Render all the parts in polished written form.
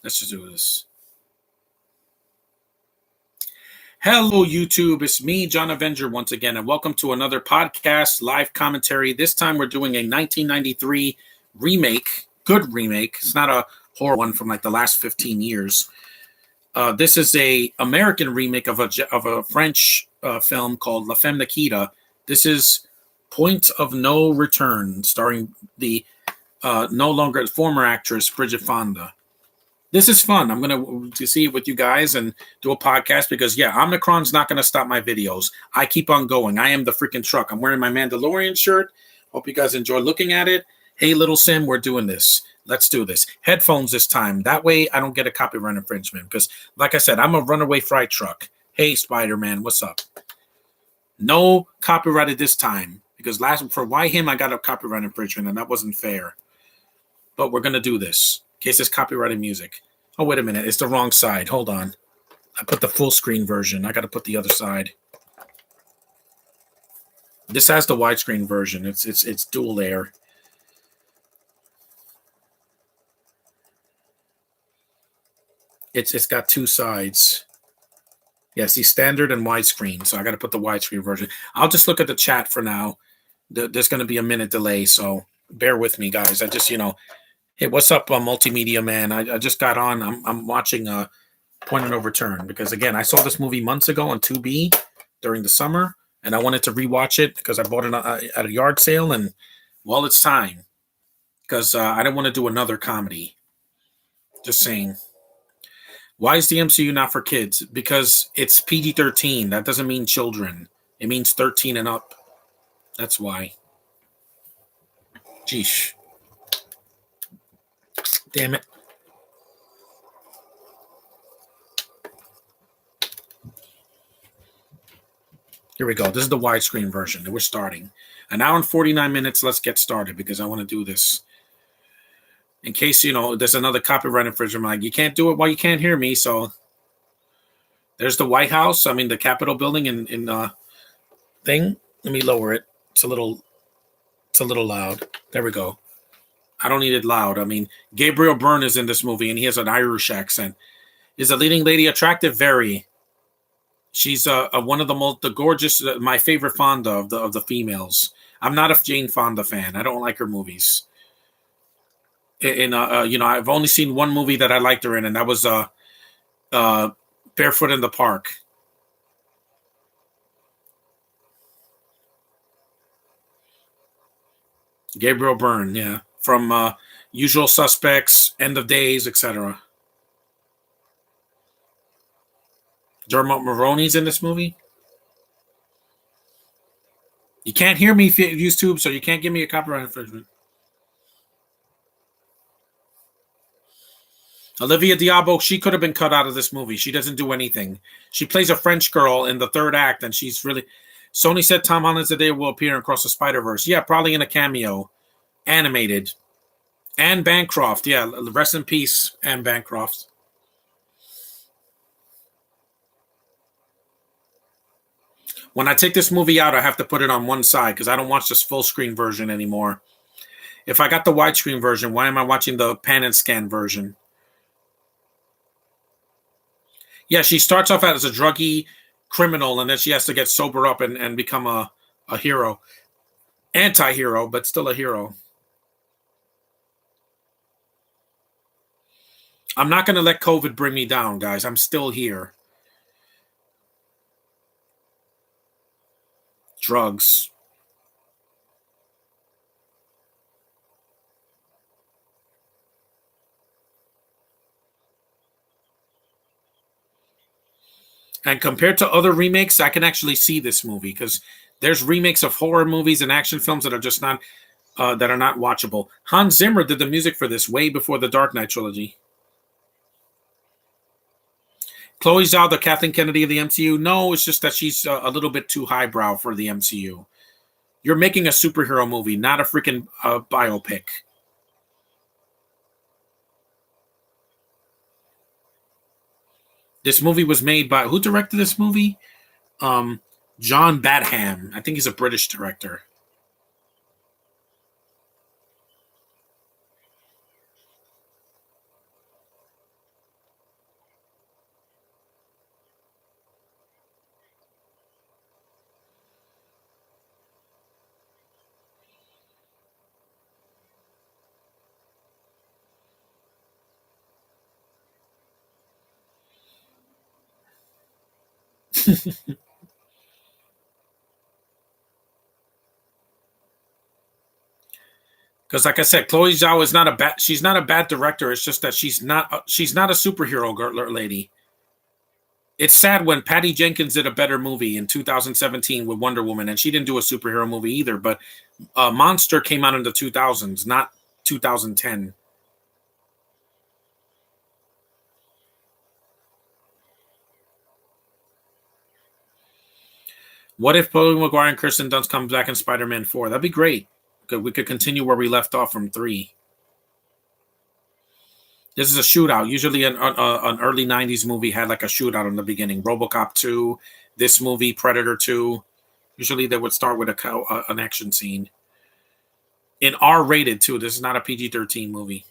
Let's just do this. Hello, YouTube. It's me, John Avenger, once again, and welcome to another podcast live commentary. This time we're doing a 1993 remake, good remake. It's not a horror one from like the last 15 years. This is a American remake of a French film called La Femme Nikita. This is Point of No Return, starring the no longer former actress Bridget Fonda. This is fun. I'm going to see it with you guys and do a podcast because, yeah, Omicron's not going to stop my videos. I keep on going. I am the freaking truck. I'm wearing my Mandalorian shirt. Hope you guys enjoy looking at it. Hey, little Sim, we're doing this. Let's do this. Headphones this time. That way I don't get a copyright infringement because, like I said, I'm a runaway freight truck. Hey, Spider-Man, what's up? No copyrighted this time because for Why Him, I got a copyright infringement and that wasn't fair. But we're going to do this. In case it's copyrighted music. Oh, wait a minute. It's the wrong side. Hold on. I put the full screen version. I got to put the other side. This has the widescreen version. It's dual layer. It's got two sides. Yeah, see, standard and widescrreen. So I got to put the widescreen version. I'll just look at the chat for now. There's going to be a minute delay, so bear with me, guys. I just, Hey, what's up, multimedia man? I just got on. I'm watching Point of No Return because, again, I saw this movie months ago on 2B during the summer, and I wanted to rewatch it because I bought it at a yard sale, and, well, it's time because I don't want to do another comedy. Just saying. Why is the MCU not for kids? Because it's PG-13. That doesn't mean children. It means 13 and up. That's why. Jeesh. Damn it. Here we go. This is the widescreen version that we're starting. An hour and 49 minutes. Let's get started because I want to do this. In case, there's another copyright infringement. Like, you can't do it while you can't hear me. So there's the White House. I mean, the Capitol building in thing. Let me lower it. It's a little loud. There we go. I don't need it loud. I mean, Gabriel Byrne is in this movie, and he has an Irish accent. Is the leading lady attractive? Very. She's one of the gorgeous, my favorite Fonda of the females. I'm not a Jane Fonda fan. I don't like her movies. I've only seen one movie that I liked her in, and that was Barefoot in the Park. Gabriel Byrne, yeah. From Usual Suspects, End of Days, etc. Dermot Mulroney's in this movie. You can't hear me YouTube, so you can't give me a copyright infringement. Olivia Diabo, she could have been cut out of this movie. She doesn't do anything. She plays a French girl in the third act, and she's really... Sony said Tom Holland's today will appear in Across the Spider-Verse. Yeah, probably in a cameo. Animated. Anne Bancroft. Yeah, rest in peace, Anne Bancroft. When I take this movie out, I have to put it on one side because I don't watch this full screen version anymore. If I got the widescreen version, why am I watching the pan and scan version? Yeah, she starts off as a druggie criminal, and then she has to get sober up and become a hero. Anti-hero, but still a hero. I'm not going to let COVID bring me down, guys. I'm still here. Drugs. And compared to other remakes, I can actually see this movie because there's remakes of horror movies and action films that are just not watchable. Hans Zimmer did the music for this way before the Dark Knight trilogy. Chloe Zhao, the Kathleen Kennedy of the MCU? No, it's just that she's a little bit too highbrow for the MCU. You're making a superhero movie, not a freaking biopic. This movie was made by... Who directed this movie? John Badham. I think he's a British director. Because, like I said, Chloe Zhao is not a bad. She's not a bad director. It's just that she's not a superhero girl lady. It's sad when Patty Jenkins did a better movie in 2017 with Wonder Woman, and she didn't do a superhero movie either. But Monster came out in the 2000s, not 2010. What if Tobey Maguire and Kirsten Dunst comes back in Spider-Man 4? That'd be great. We could continue where we left off from 3. This is a shootout. Usually, an early '90s movie had like a shootout in the beginning. RoboCop 2, this movie, Predator 2. Usually, they would start with an action scene. In R-rated too. This is not a PG-13 movie.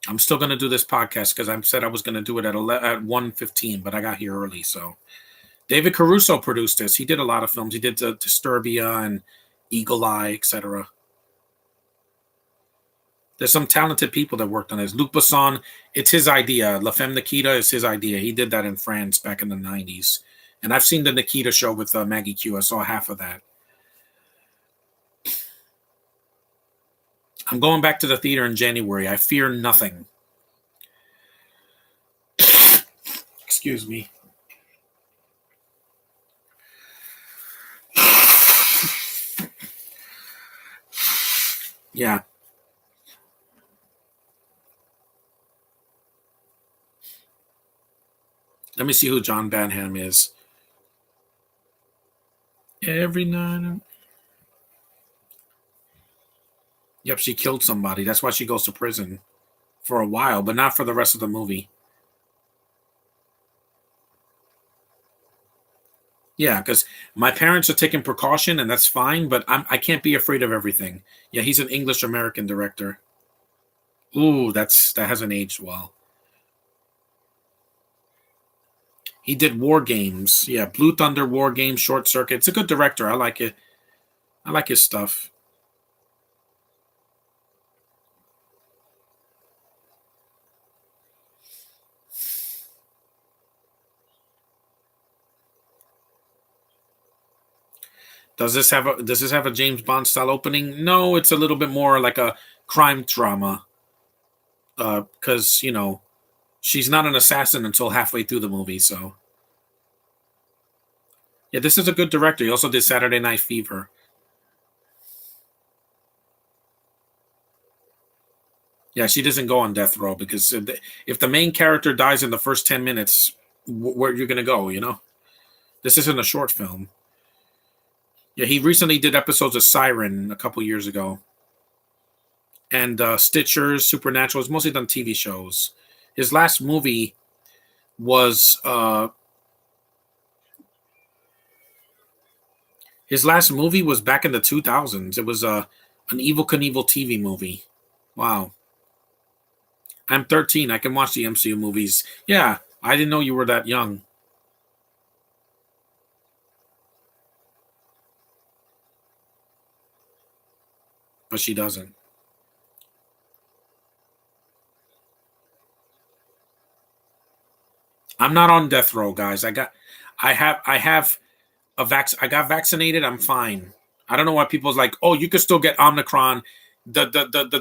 I'm still going to do this podcast because I said I was going to do it at 1:15, but I got here early. So David Caruso produced this. He did a lot of films. He did Disturbia and Eagle Eye, etc. There's some talented people that worked on this. Luc Besson, it's his idea. La Femme Nikita is his idea. He did that in France back in the 90s. And I've seen the Nikita show with Maggie Q. I saw half of that. I'm going back to the theater in January. I fear nothing. Excuse me. Yeah. Let me see who John Banham is. Every night. Yep, she killed somebody. That's why she goes to prison for a while, but not for the rest of the movie. Yeah, because my parents are taking precaution, and that's fine. But I can't be afraid of everything. Yeah, he's an English American director. Ooh, that hasn't aged well. He did War Games. Yeah, Blue Thunder, War Games, Short Circuit. It's a good director. I like it. I like his stuff. Does this have a James Bond style opening? No, it's a little bit more like a crime drama. Because she's not an assassin until halfway through the movie. So yeah, this is a good director. He also did Saturday Night Fever. Yeah, she doesn't go on death row because if the main character dies in the first 10 minutes, where you're gonna go? This isn't a short film. Yeah, he recently did episodes of Siren a couple years ago, and Stitchers, Supernatural. He's mostly done TV shows. His last movie was back in the 2000s. It was an Evil Knievel TV movie. Wow. I'm 13. I can watch the MCU movies. Yeah, I didn't know you were that young, but she doesn't. I'm not on death row, guys. I have I got vaccinated. I'm fine. I don't know why people's like, oh, you could still get Omicron. The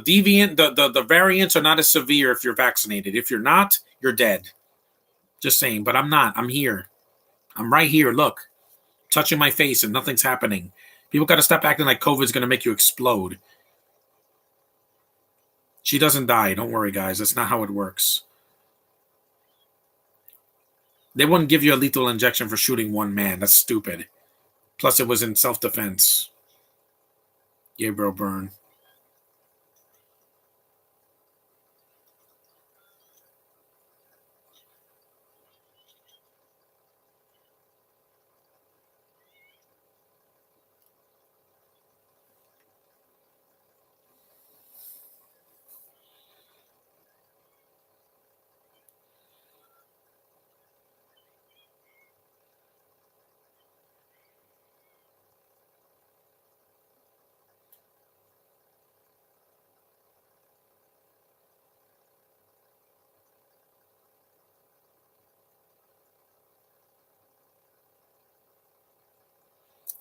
deviant, the variants are not as severe if you're vaccinated. If you're not, you're dead. Just saying. But I'm not. I'm here. I'm right here. Look, touching my face and nothing's happening. People got to stop acting like COVID's going to make you explode. She doesn't die. Don't worry, guys. That's not how it works. They wouldn't give you a lethal injection for shooting one man. That's stupid. Plus, it was in self-defense. Gabriel Byrne.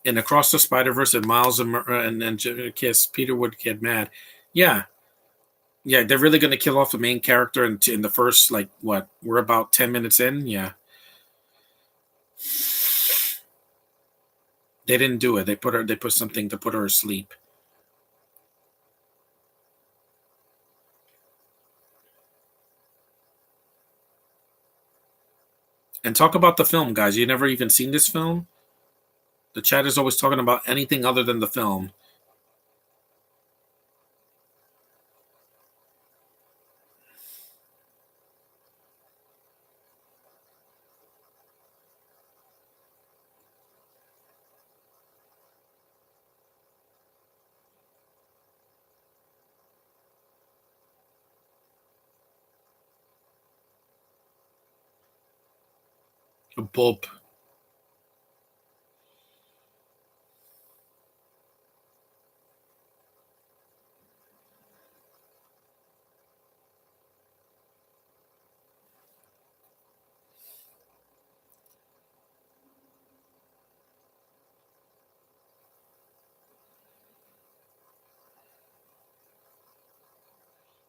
in Across the Spider-Verse and Miles and Kiss, Peter would get mad. Yeah. Yeah, they're really going to kill off the main character in the first, like, what? We're about 10 minutes in? Yeah. They didn't do it. They put something to put her asleep. And talk about the film, guys. You never even seen this film? The chat is always talking about anything other than the film. A bulb.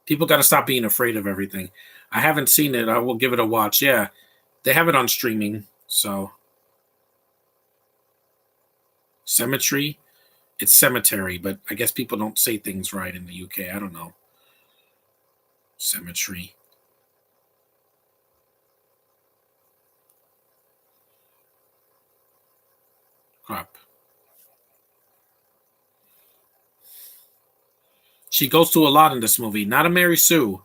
People got to stop being afraid of everything. I haven't seen it. I will give it a watch. Yeah, they have it on streaming. So, Cemetery. It's cemetery, but I guess people don't say things right in the UK. I don't know. Cemetery. Crap. She goes through a lot in this movie. Not a Mary Sue.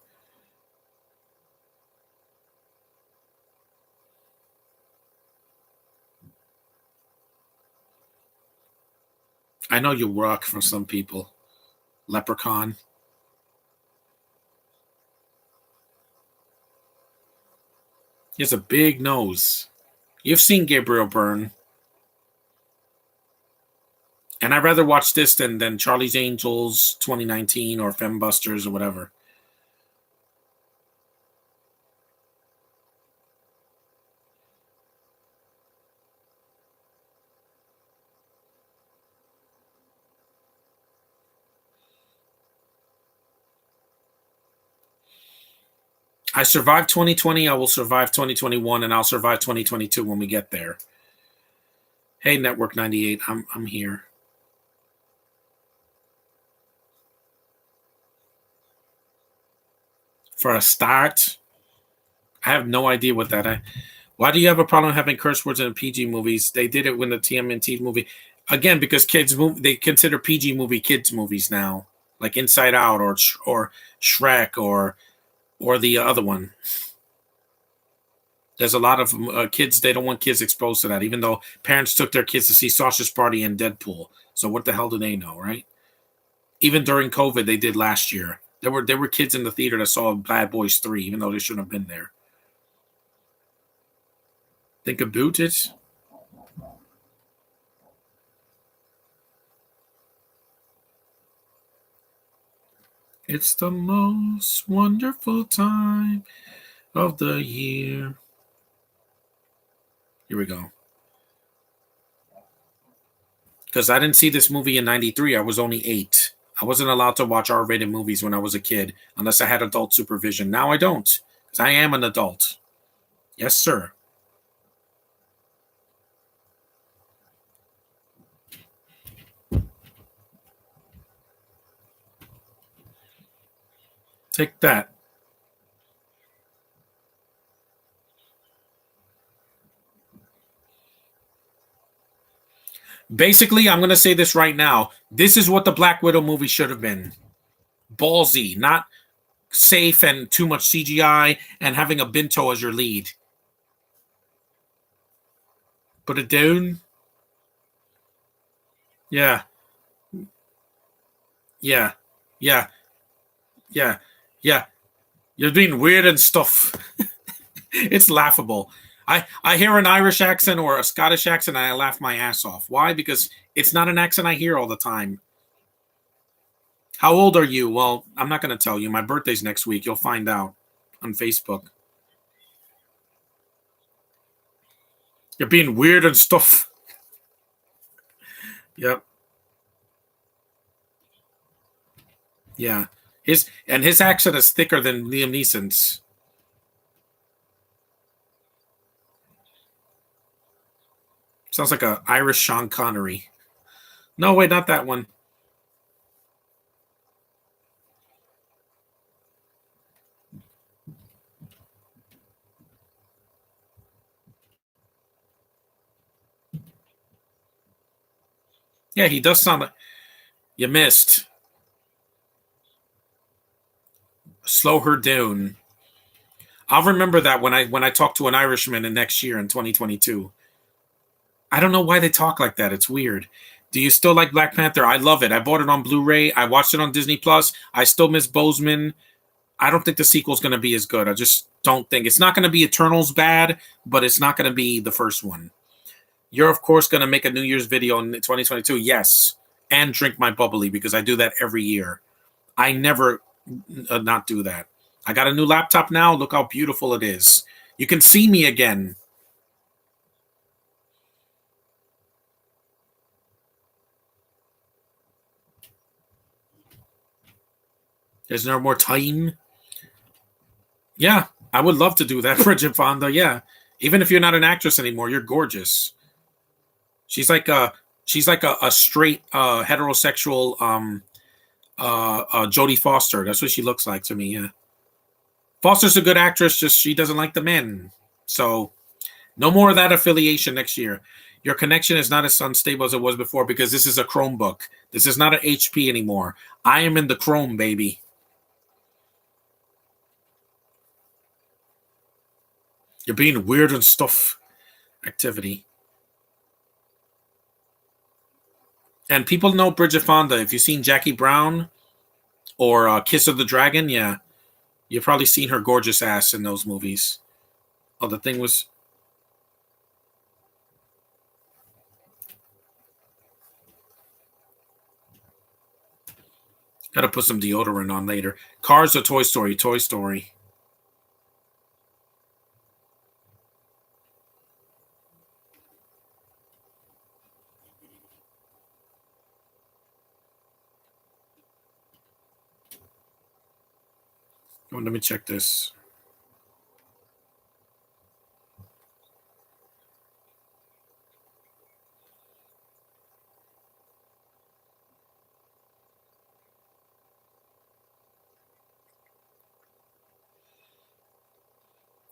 I know you rock for some people. Leprechaun. He has a big nose. You've seen Gabriel Byrne. And I'd rather watch this than Charlie's Angels 2019 or Fembusters or whatever. I survived 2020. I will survive 2021, and I'll survive 2022 when we get there. Hey, Network 98, I'm here. For a start, I have no idea what that. Why do you have a problem having curse words in PG movies? They did it when the TMNT movie, again, because kids move. They consider PG movie kids movies now, like Inside Out or Shrek or the other one. There's a lot of kids. They don't want kids exposed to that, even though parents took their kids to see Sausage Party and Deadpool. So what the hell do they know, right? Even during COVID, they did last year. There were kids in the theater that saw Bad Boys 3, even though they shouldn't have been there. Think about it. It's the most wonderful time of the year. Here we go. Because I didn't see this movie in 93. I was only 8. I wasn't allowed to watch R-rated movies when I was a kid unless I had adult supervision. Now I don't, because I am an adult. Yes, sir. Take that. Basically, I'm going to say this right now. This is what the Black Widow movie should have been. Ballsy, not safe and too much CGI and having a Binto as your lead. Put it down. Yeah. Yeah. Yeah. Yeah. Yeah. You're being weird and stuff. It's laughable. I hear an Irish accent or a Scottish accent and I laugh my ass off. Why? Because it's not an accent I hear all the time. How old are you? Well, I'm not going to tell you. My birthday's next week. You'll find out on Facebook. You're being weird and stuff. Yep. Yeah. His accent is thicker than Liam Neeson's. Sounds like a Irish Sean Connery. No, wait, not that one. Yeah, he does sound like you missed. Slow her down. I'll remember that when I talk to an Irishman in next year in 2022. I don't know why they talk like that. It's weird. Do you still like Black Panther? I love it. I bought it on Blu-ray. I watched it on Disney Plus. I still miss Bozeman. I don't think the sequel's going to be as good. I just don't think it's not going to be Eternals bad, but it's not going to be the first one. You're of course going to make a New Year's video in 2022. Yes, and drink my bubbly because I do that every year. I never not do that. I got a new laptop now. Look how beautiful it is. You can see me again. There's no more time. Yeah, I would love to do that, Bridget Fonda. Yeah, even if you're not an actress anymore, you're gorgeous. She's like a straight heterosexual Jodie Foster. That's what she looks like to me. Yeah, Foster's a good actress. Just she doesn't like the men. So no more of that affiliation next year. Your connection is not as unstable as it was before because this is a Chromebook. This is not an HP anymore. I am in the Chrome, baby. You're being weird and stuff. Activity. And people know Bridget Fonda. If you've seen Jackie Brown or Kiss of the Dragon, yeah, you've probably seen her gorgeous ass in those movies. Oh, the thing was. Gotta put some deodorant on later. Cars or Toy Story? Toy Story. Oh, let me check this.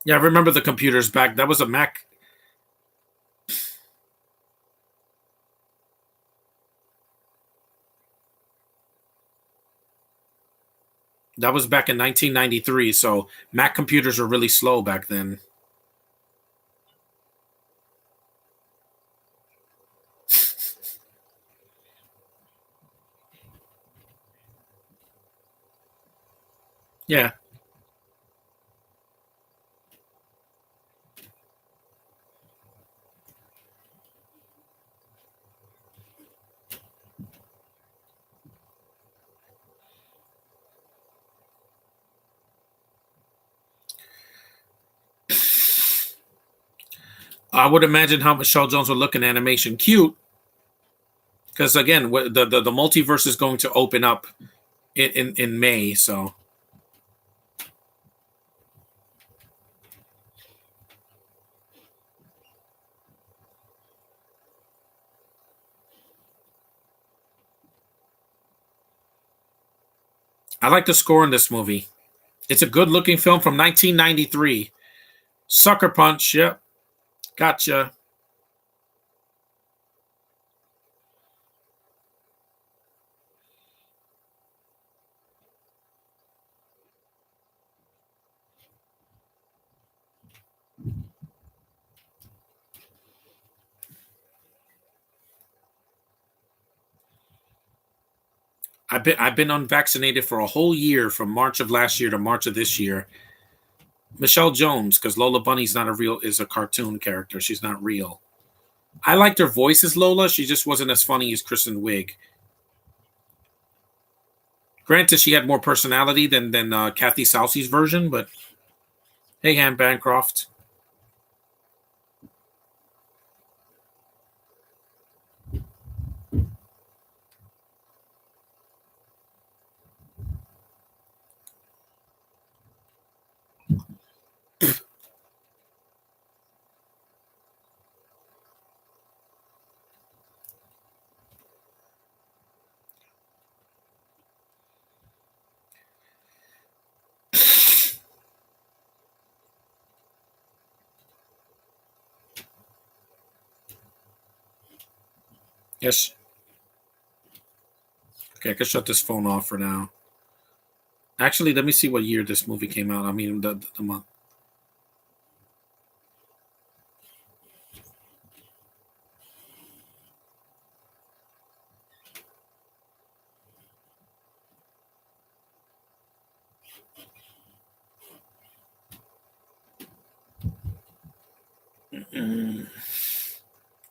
Yeah, I remember the computers back. That was a Mac. That was back in 1993. So Mac computers were really slow back then. Yeah, I would imagine how Michelle Jones would look in animation. Cute, because again, the multiverse is going to open up in May. So I like the score in this movie. It's a good looking film from 1993. Sucker Punch. Yep, gotcha. I've been unvaccinated for a whole year from March of last year to March of this year. Michelle Jones, because Lola Bunny's not a real is a cartoon character. She's not real. I liked her voice as Lola. She just wasn't as funny as Kristen Wiig. Granted, she had more personality than Kathy Soucey's version, but hey, Han Bancroft. Yes. Okay, I can shut this phone off for now. Actually, let me see what year this movie came out. I mean, the month.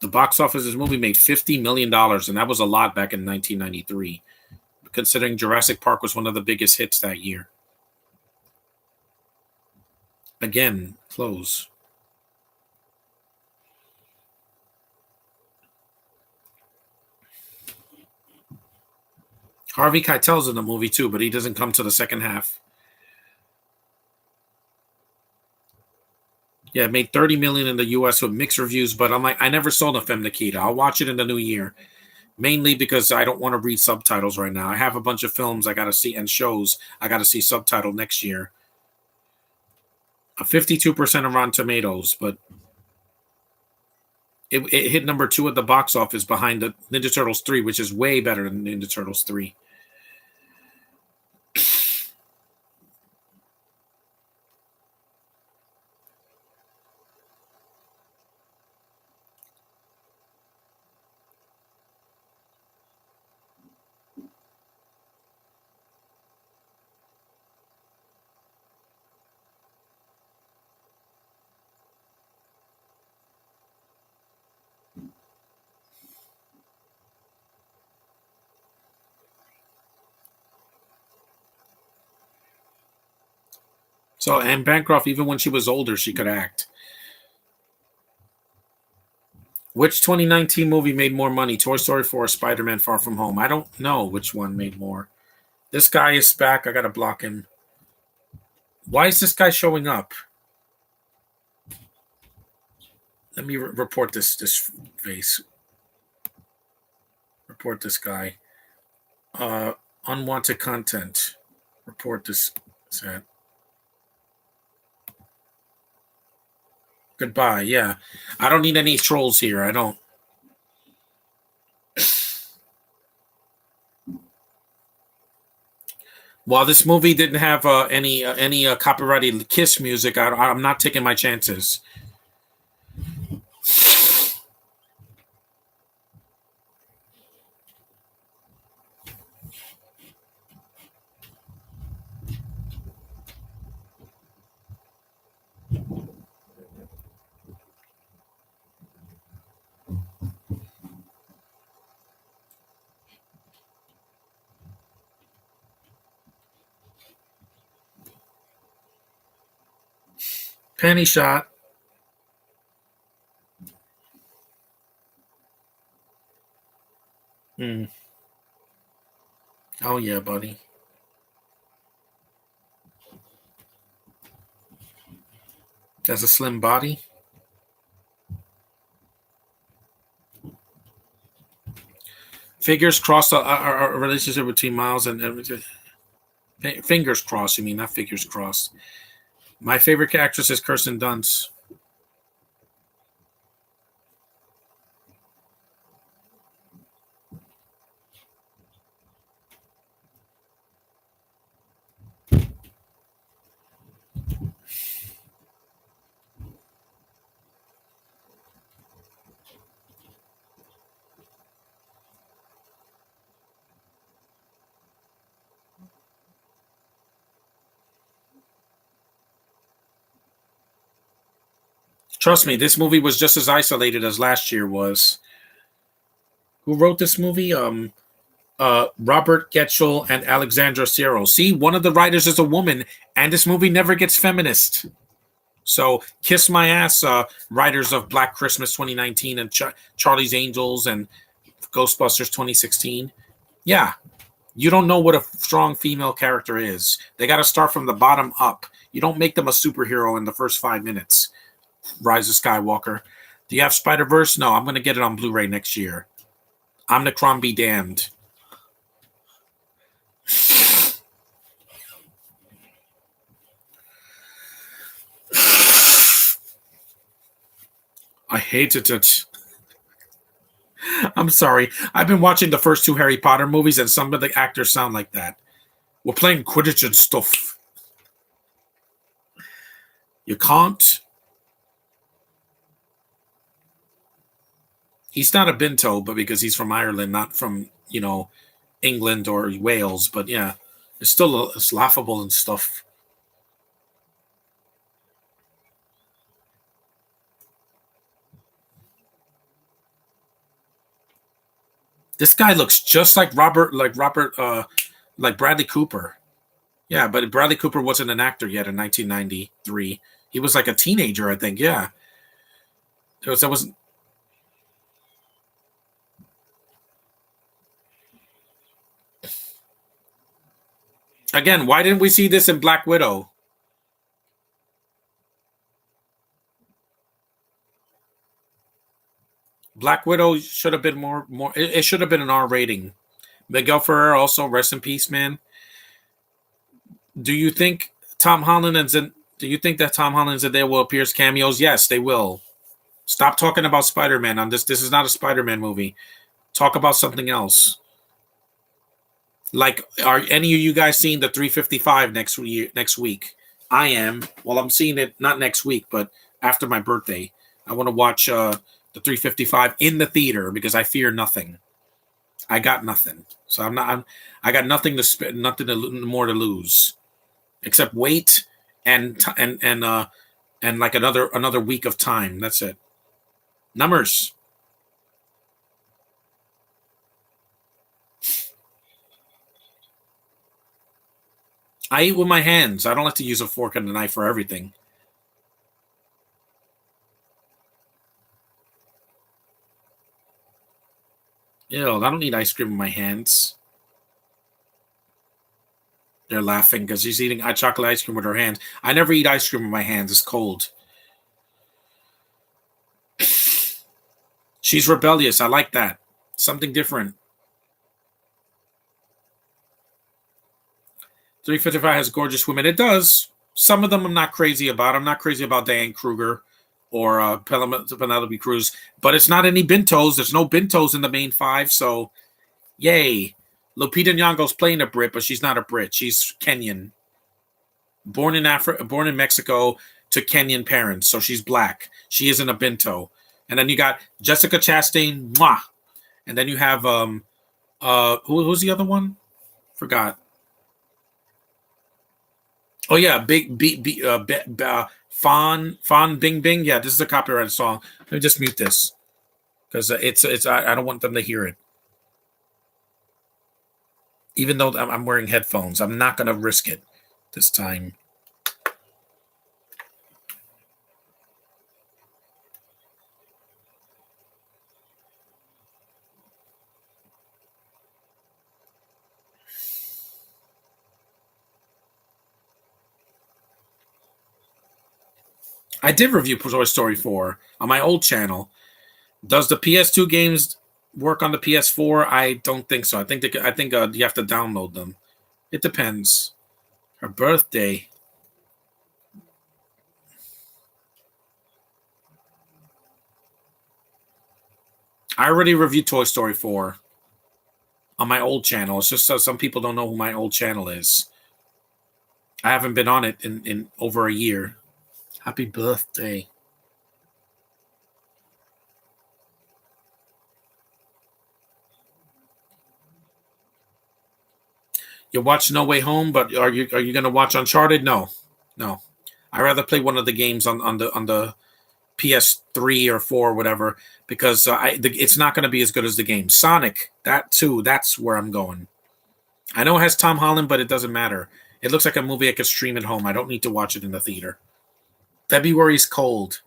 The box office, this movie made $50 million, and that was a lot back in 1993, considering Jurassic Park was one of the biggest hits that year. Again, close. Harvey Keitel's in the movie too, but he doesn't come to the second half. Yeah, it made 30 million in the US with mixed reviews, but I'm like, I never saw the Femme Nikita. I'll watch it in the new year. Mainly because I don't want to read subtitles right now. I have a bunch of films I gotta see and shows I gotta see subtitled next year. A 52% of Rotten Tomatoes, but it hit number 2 at the box office behind the Ninja Turtles 3, which is way better than Ninja Turtles 3. So, Anne Bancroft, even when she was older, she could act. Which 2019 movie made more money, Toy Story 4 or Spider-Man Far From Home? I don't know which one made more. This guy is back. I gotta block him. Why is this guy showing up? Let me report this face. Report this guy. Unwanted content. Report this set. Goodbye. Yeah. I don't need any trolls here. I don't. While this movie didn't have any copyrighted Kiss music, I'm not taking my chances. Penny shot. Hmm. Oh yeah, buddy. Has a slim body. Fingers crossed a relationship between Miles and fingers crossed. You mean not figures crossed? My favorite actress is Kirsten Dunst. Trust me, this movie was just as isolated as last year was. Who wrote this movie? Robert Getchell and Alexandra Ciro. See, one of the writers is a woman, and this movie never gets feminist. So kiss my ass, writers of Black Christmas 2019 and Charlie's Angels and Ghostbusters 2016. Yeah, you don't know what a strong female character is. They got to start from the bottom up. You don't make them a superhero in the first 5 minutes. Rise of Skywalker. Do you have Spider-Verse? No, I'm going to get it on Blu-ray next year. Omnicron be damned. I hated it. I'm sorry. I've been watching the first two Harry Potter movies, and some of the actors sound like that. We're playing Quidditch and stuff. You can't. He's not a Binto, but because he's from Ireland, not from England or Wales. But yeah, it's laughable and stuff. This guy looks just like Bradley Cooper. Yeah, but Bradley Cooper wasn't an actor yet in 1993. He was like a teenager, I think. Yeah, that wasn't. Again, why didn't we see this in Black Widow? Black Widow should have been more. It should have been an R rating. Miguel Ferrer also rest in peace, man. Do you think Tom Holland and Do you think that Tom Holland and Zendaya will appear as cameos? Yes, they will. Stop talking about Spider Man on this. This is not a Spider Man movie. Talk about something else. Like, are any of you guys seeing the 355 Next week, I am. Well, I'm seeing it not next week, but after my birthday. I want to watch the 355 in the theater because I fear nothing. I got nothing, so I got nothing to spend, more to lose, except wait and like another week of time. That's it. Numbers. I eat with my hands. I don't like to use a fork and a knife for everything. Ew, I don't eat ice cream with my hands. They're laughing because she's eating chocolate ice cream with her hands. I never eat ice cream with my hands. It's cold. She's rebellious. I like that. Something different. 355 has gorgeous women. It does. Some of them I'm not crazy about. I'm not crazy about Diane Kruger or Penelope Cruz, but it's not any Bintos. There's no Bintos in the main five, so yay. Lupita Nyong'o's playing a Brit, but she's not a Brit. She's Kenyan. Born in Mexico to Kenyan parents, so she's black. She isn't a Binto. And then you got Jessica Chastain, mwah. And then you have who's the other one? Forgot. Oh yeah, big Fawn Bing Bing. Yeah, this is a copyrighted song. Let me just mute this because it's I don't want them to hear it. Even though I'm wearing headphones, I'm not gonna risk it this time. I did review Toy Story 4 on my old channel. Does the PS2 games work on the PS4? I don't think so. I think you have to download them. It depends. Her birthday. I already reviewed Toy Story 4 on my old channel. It's just so some people don't know who my old channel is. I haven't been on it in over a year. Happy birthday. You watch No Way Home, but are you going to watch Uncharted? No, no. I rather play one of the games on the PS3 or four, or whatever, because it's not going to be as good as the game. Sonic, that too. That's where I'm going. I know it has Tom Holland, but it doesn't matter. It looks like a movie I could stream at home. I don't need to watch it in the theater. February's cold.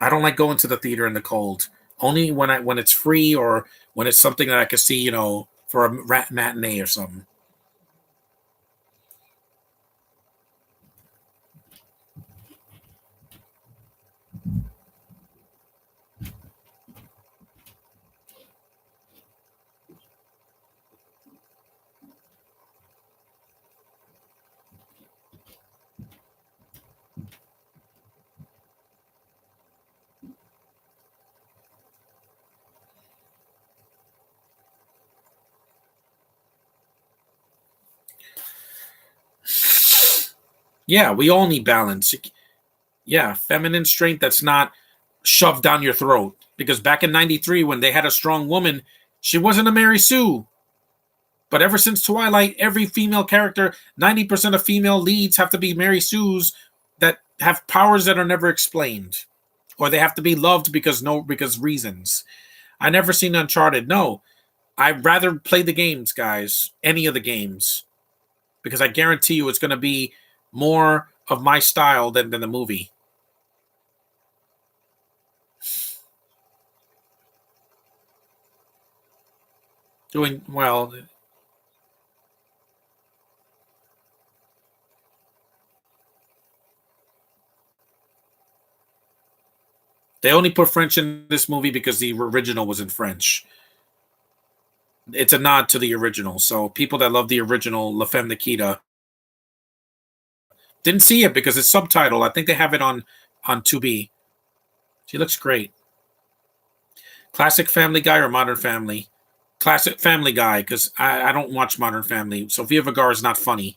I don't like going to the theater in the cold. Only when it's free or when it's something that I could see, for a matinee or something. Yeah, we all need balance. Yeah, feminine strength that's not shoved down your throat. Because back in '93, when they had a strong woman, she wasn't a Mary Sue. But ever since Twilight, every female character, 90% of female leads have to be Mary Sue's that have powers that are never explained. Or they have to be loved because reasons. I never seen Uncharted. No. I'd rather play the games, guys. Any of the games. Because I guarantee you it's gonna be more of my style than the movie. Doing well. They only put French in this movie because the original was in French. It's a nod to the original. So people that love the original La Femme Nikita didn't see it because it's subtitled. I think they have it on 2B. She looks great. Classic Family Guy or Modern Family? Classic Family Guy because I don't watch Modern Family. Sofia Vergara is not funny.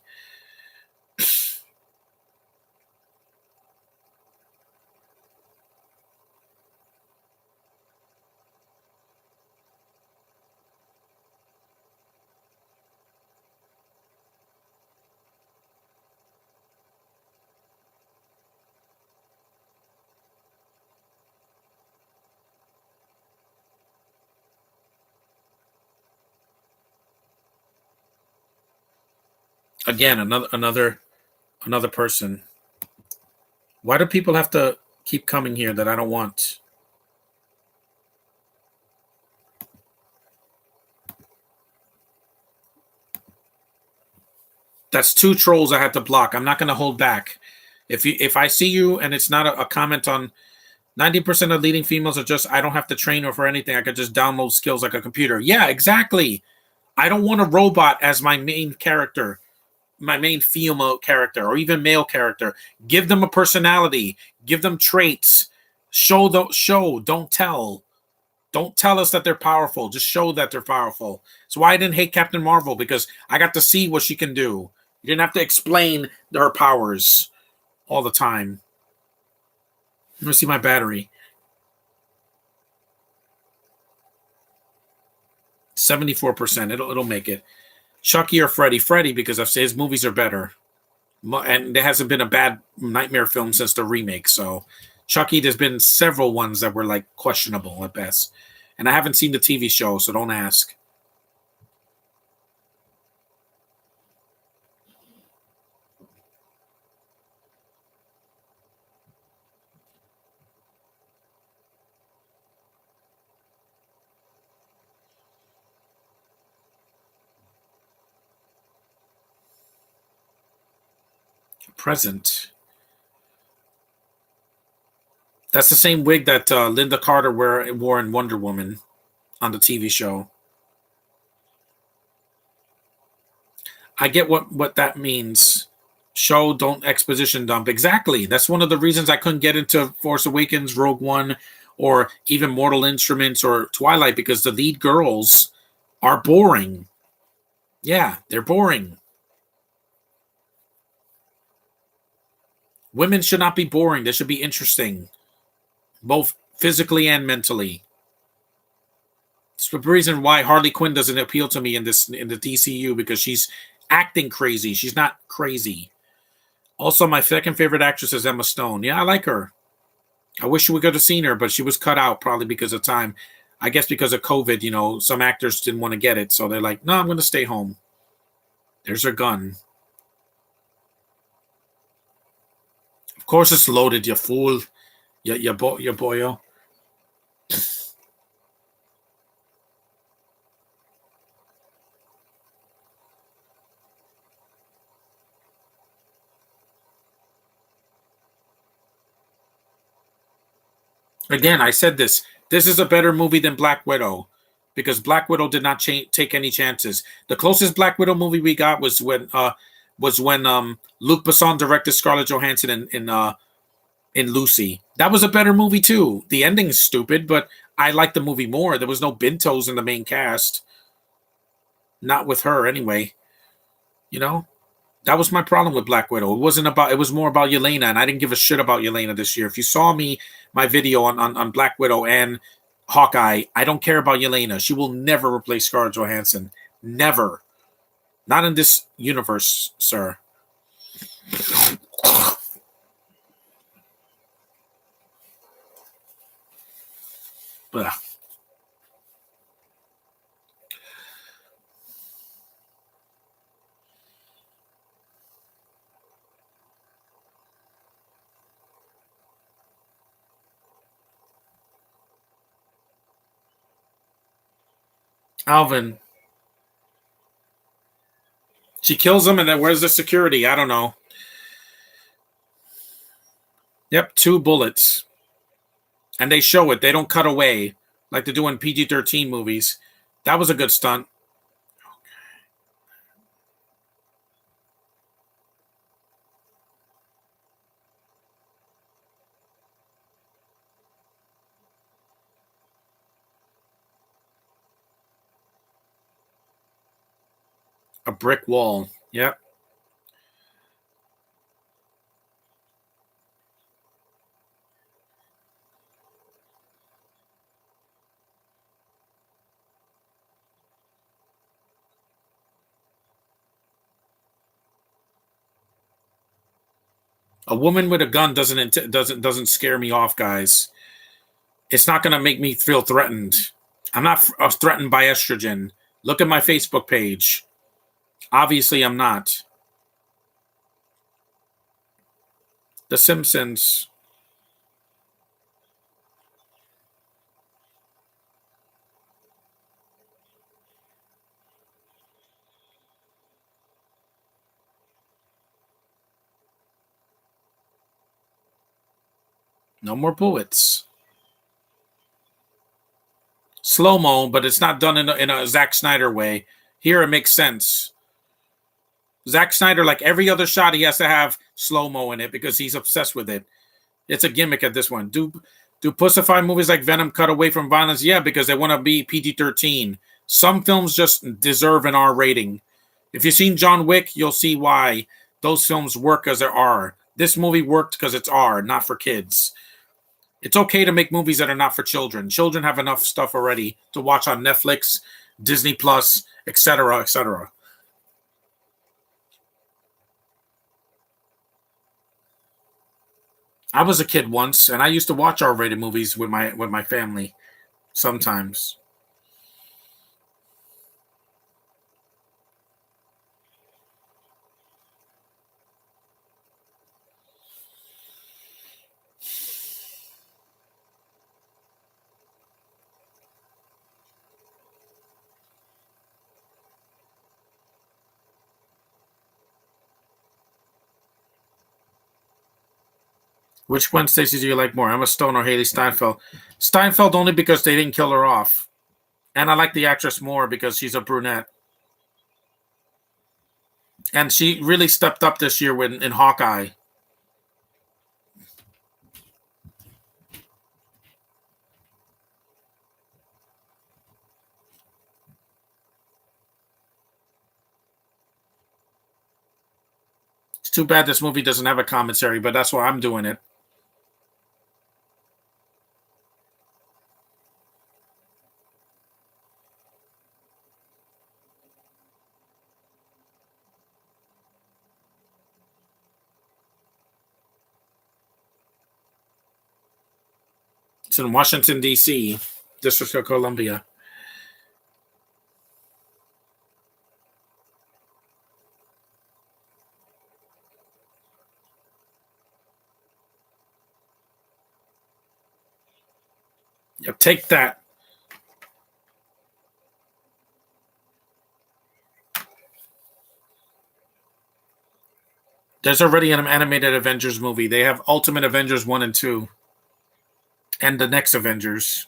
Again, another person. Why do people have to keep coming here that I don't want? That's two trolls I had to block. I'm not going to hold back. If I see you and it's not a comment on 90% of leading females are just I don't have to train her for anything. I could just download skills like a computer. Yeah, exactly. I don't want a robot as my main character, my main female character, or even male character. Give them a personality. Give them traits. Show. Don't tell. Don't tell us that they're powerful. Just show that they're powerful. That's why I didn't hate Captain Marvel because I got to see what she can do. You didn't have to explain her powers all the time. Let me see my battery. 74%. It'll make it. Chucky or Freddy? Freddy because his movies are better, and there hasn't been a bad nightmare film since the remake. So Chucky, there's been several ones that were like questionable at best, and I haven't seen the TV show, so don't ask. Present. That's the same wig that Linda Carter wore in Wonder Woman on the TV show. I get what that means. Show, don't exposition dump. Exactly. That's one of the reasons I couldn't get into Force Awakens, Rogue One, or even Mortal Instruments or Twilight because the lead girls are boring. Yeah, they're boring. Women should not be boring. They should be interesting, both physically and mentally. It's the reason why Harley Quinn doesn't appeal to me in the DCU because she's acting crazy. She's not crazy. Also, my second favorite actress is Emma Stone. Yeah, I like her. I wish we could have seen her, but she was cut out probably because of time. I guess because of COVID, some actors didn't want to get it, so they're like, "No, I'm going to stay home." There's her gun. Of course, it's loaded. You fool. You boyo. Again, I said this. This is a better movie than Black Widow because Black Widow did not take any chances. The closest Black Widow movie we got was when Luc Besson directed Scarlett Johansson in Lucy. That was a better movie too. The ending is stupid, but I liked the movie more. There was no Bintos in the main cast, not with her anyway. You know, That was my problem with Black Widow. It was more about Yelena, and I didn't give a shit about Yelena this year. If you saw my video on Black Widow and Hawkeye, I don't care about Yelena. She will never replace Scarlett Johansson. Never. Not in this universe, sir. Ugh. Alvin. She kills him, and then where's the security? I don't know. Yep, 2 bullets. And they show it. They don't cut away like they do in PG-13 movies. That was a good stunt. A brick wall. Yep. A woman with a gun doesn't scare me off, guys. It's not going to make me feel threatened. I'm not threatened by estrogen. Look at my Facebook page. Obviously, I'm not. The Simpsons. No more bullets. Slow-mo, but it's not done in a Zack Snyder way. Here it makes sense. Zack Snyder, like every other shot, he has to have slow-mo in it because he's obsessed with it. It's a gimmick at this one. Do pussify movies like Venom cut away from violence? Yeah, because they want to be PG-13. Some films just deserve an R rating. If you've seen John Wick, you'll see why those films work as they are. This movie worked because it's R, not for kids. It's okay to make movies that are not for children. Children have enough stuff already to watch on Netflix, Disney Plus, etc., etc. I was a kid once, and I used to watch R-rated movies with my family sometimes. Which Gwen Stacy do you like more, Emma Stone or Haley Steinfeld? Steinfeld only because they didn't kill her off, and I like the actress more because she's a brunette, and she really stepped up this year in Hawkeye. It's too bad this movie doesn't have a commentary, but that's why I'm doing it. It's in Washington, D.C., District of Columbia. Yep, take that. There's already an animated Avengers movie. They have Ultimate Avengers 1 and 2, and the next Avengers.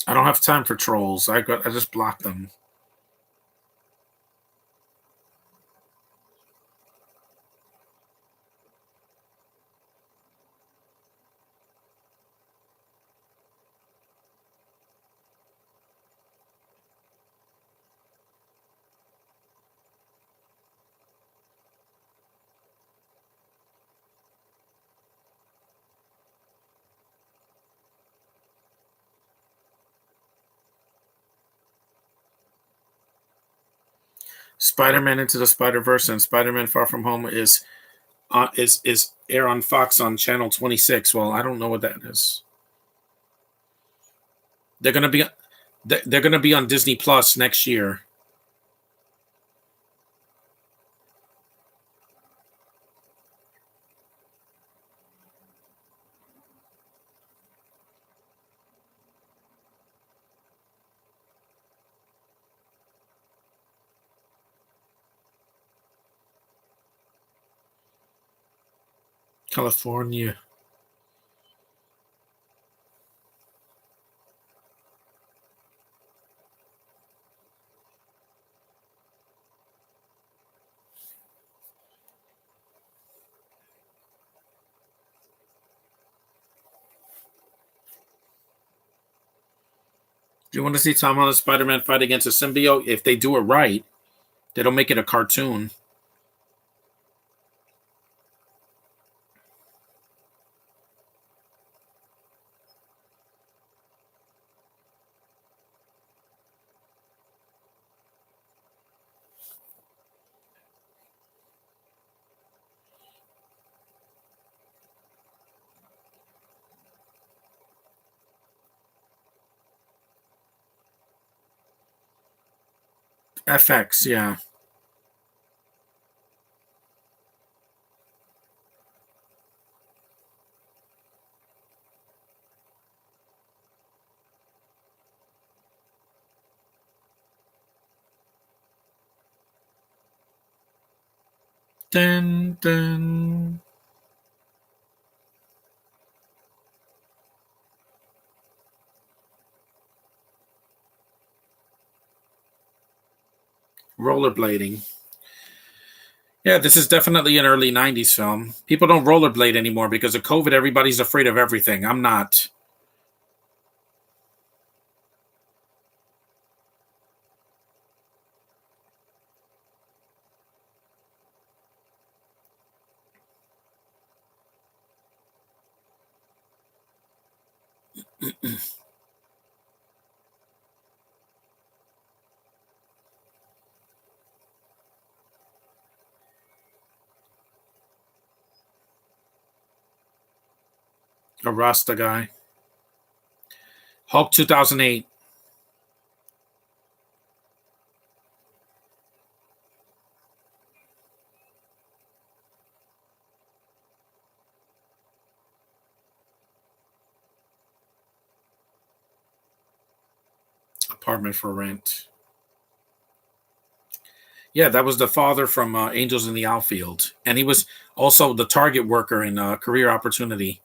I don't have time for trolls. I just block them. Spider-Man Into the Spider-Verse and Spider-Man Far From Home is air on Fox on channel 26. Well, I don't know what that is. They're gonna be they're gonna be on Disney Plus next year. California. Do you want to see Tom Holland Spider-Man fight against a symbiote? If they do it right, they don't make it a cartoon. FX, yeah. Dun, dun. Rollerblading. Yeah, this is definitely an early 90s film. People don't rollerblade anymore because of COVID. Everybody's afraid of everything. I'm not. A Rasta guy. Hulk 2008. Apartment for Rent. Yeah, that was the father from Angels in the Outfield. And he was also the target worker in Career Opportunity.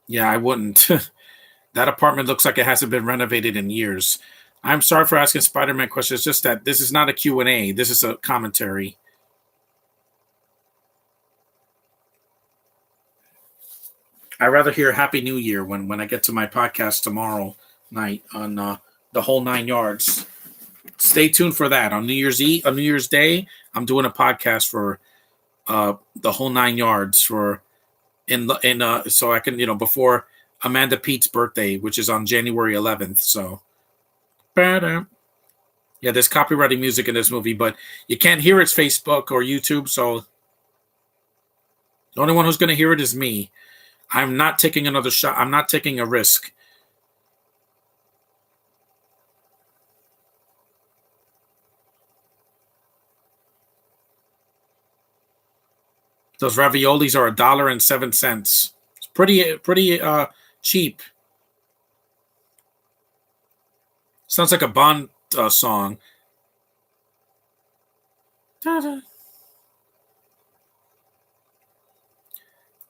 Yeah, I wouldn't. That apartment looks like it hasn't been renovated in years. I'm sorry for asking Spider-Man questions. It's just that this is not a Q&A. This is a commentary. I'd rather hear Happy New Year when I get to my podcast tomorrow night on the whole 9 yards. Stay tuned for that. On New Year's Day, I'm doing a podcast for the whole 9 yards for in so I can, before Amanda Pete's birthday, which is on January 11th. So yeah, there's copyrighted music in this movie, but you can't hear its Facebook or YouTube. So The only one who's going to hear it is me. I'm not taking another shot. I'm not taking a risk. Those raviolis are $1.07. It's pretty cheap. Sounds like a Bond song. Ta-da.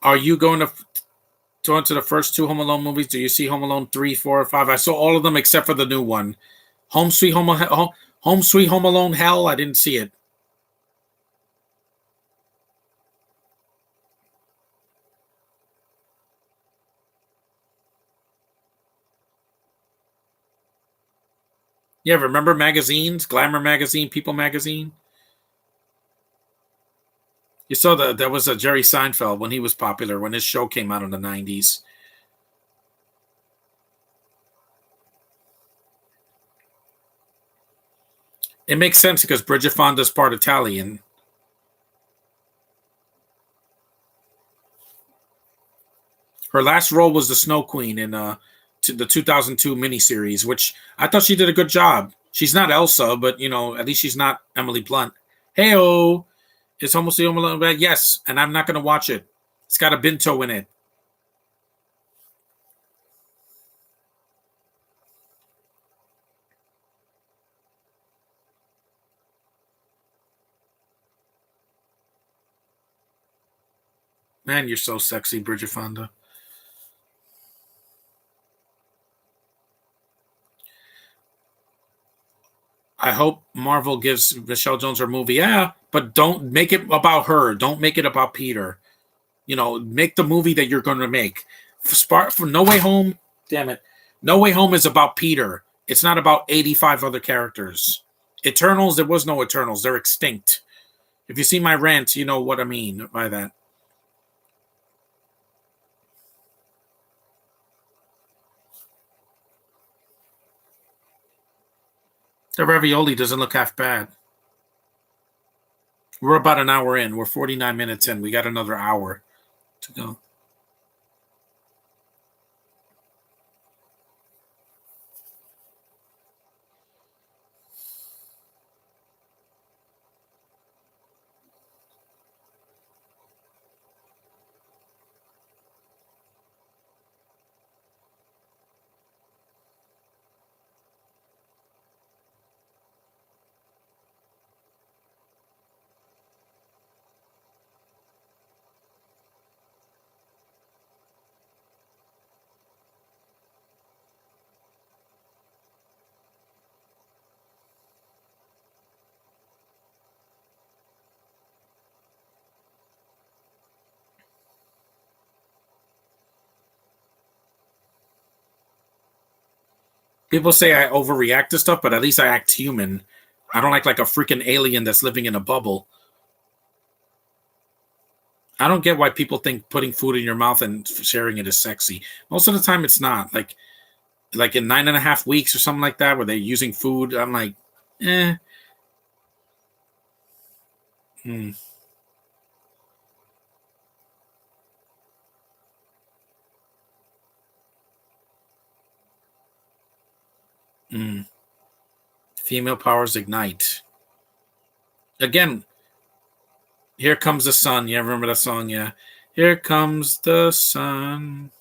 Are you going to the first two Home Alone movies? Do you see Home Alone 3, 4, or 5? I saw all of them except for the new one. Home Sweet Home Alone Hell. I didn't see it. Yeah, remember magazines? Glamour magazine, People magazine. You saw that there was a Jerry Seinfeld when he was popular when his show came out in the 90s. It makes sense because Bridget Fonda's part Italian. Her last role was the Snow Queen in the 2002 miniseries, which I thought she did a good job. She's not Elsa, but at least she's not Emily Blunt. Heyo, it's almost the Emily. Yes, and I'm not going to watch it. It's got a Binto in it. Man, you're so sexy, Bridget Fonda. I hope Marvel gives Michelle Jones her movie. Yeah, but don't make it about her. Don't make it about Peter. Make the movie that you're going to make. For No Way Home, damn it. No Way Home is about Peter. It's not about 85 other characters. Eternals, there was no Eternals. They're extinct. If you see my rant, you know what I mean by that. The ravioli doesn't look half bad. We're about an hour in. We're 49 minutes in. We got another hour to go. People say I overreact to stuff, but at least I act human. I don't like a freaking alien that's living in a bubble. I don't get why people think putting food in your mouth and sharing it is sexy. Most of the time, it's not. Like in 9.5 weeks or something like that, where they're using food. I'm like, eh. Mm, mm. Female powers ignite. Again, here comes the sun. Yeah, remember that song? Yeah. Here comes the sun.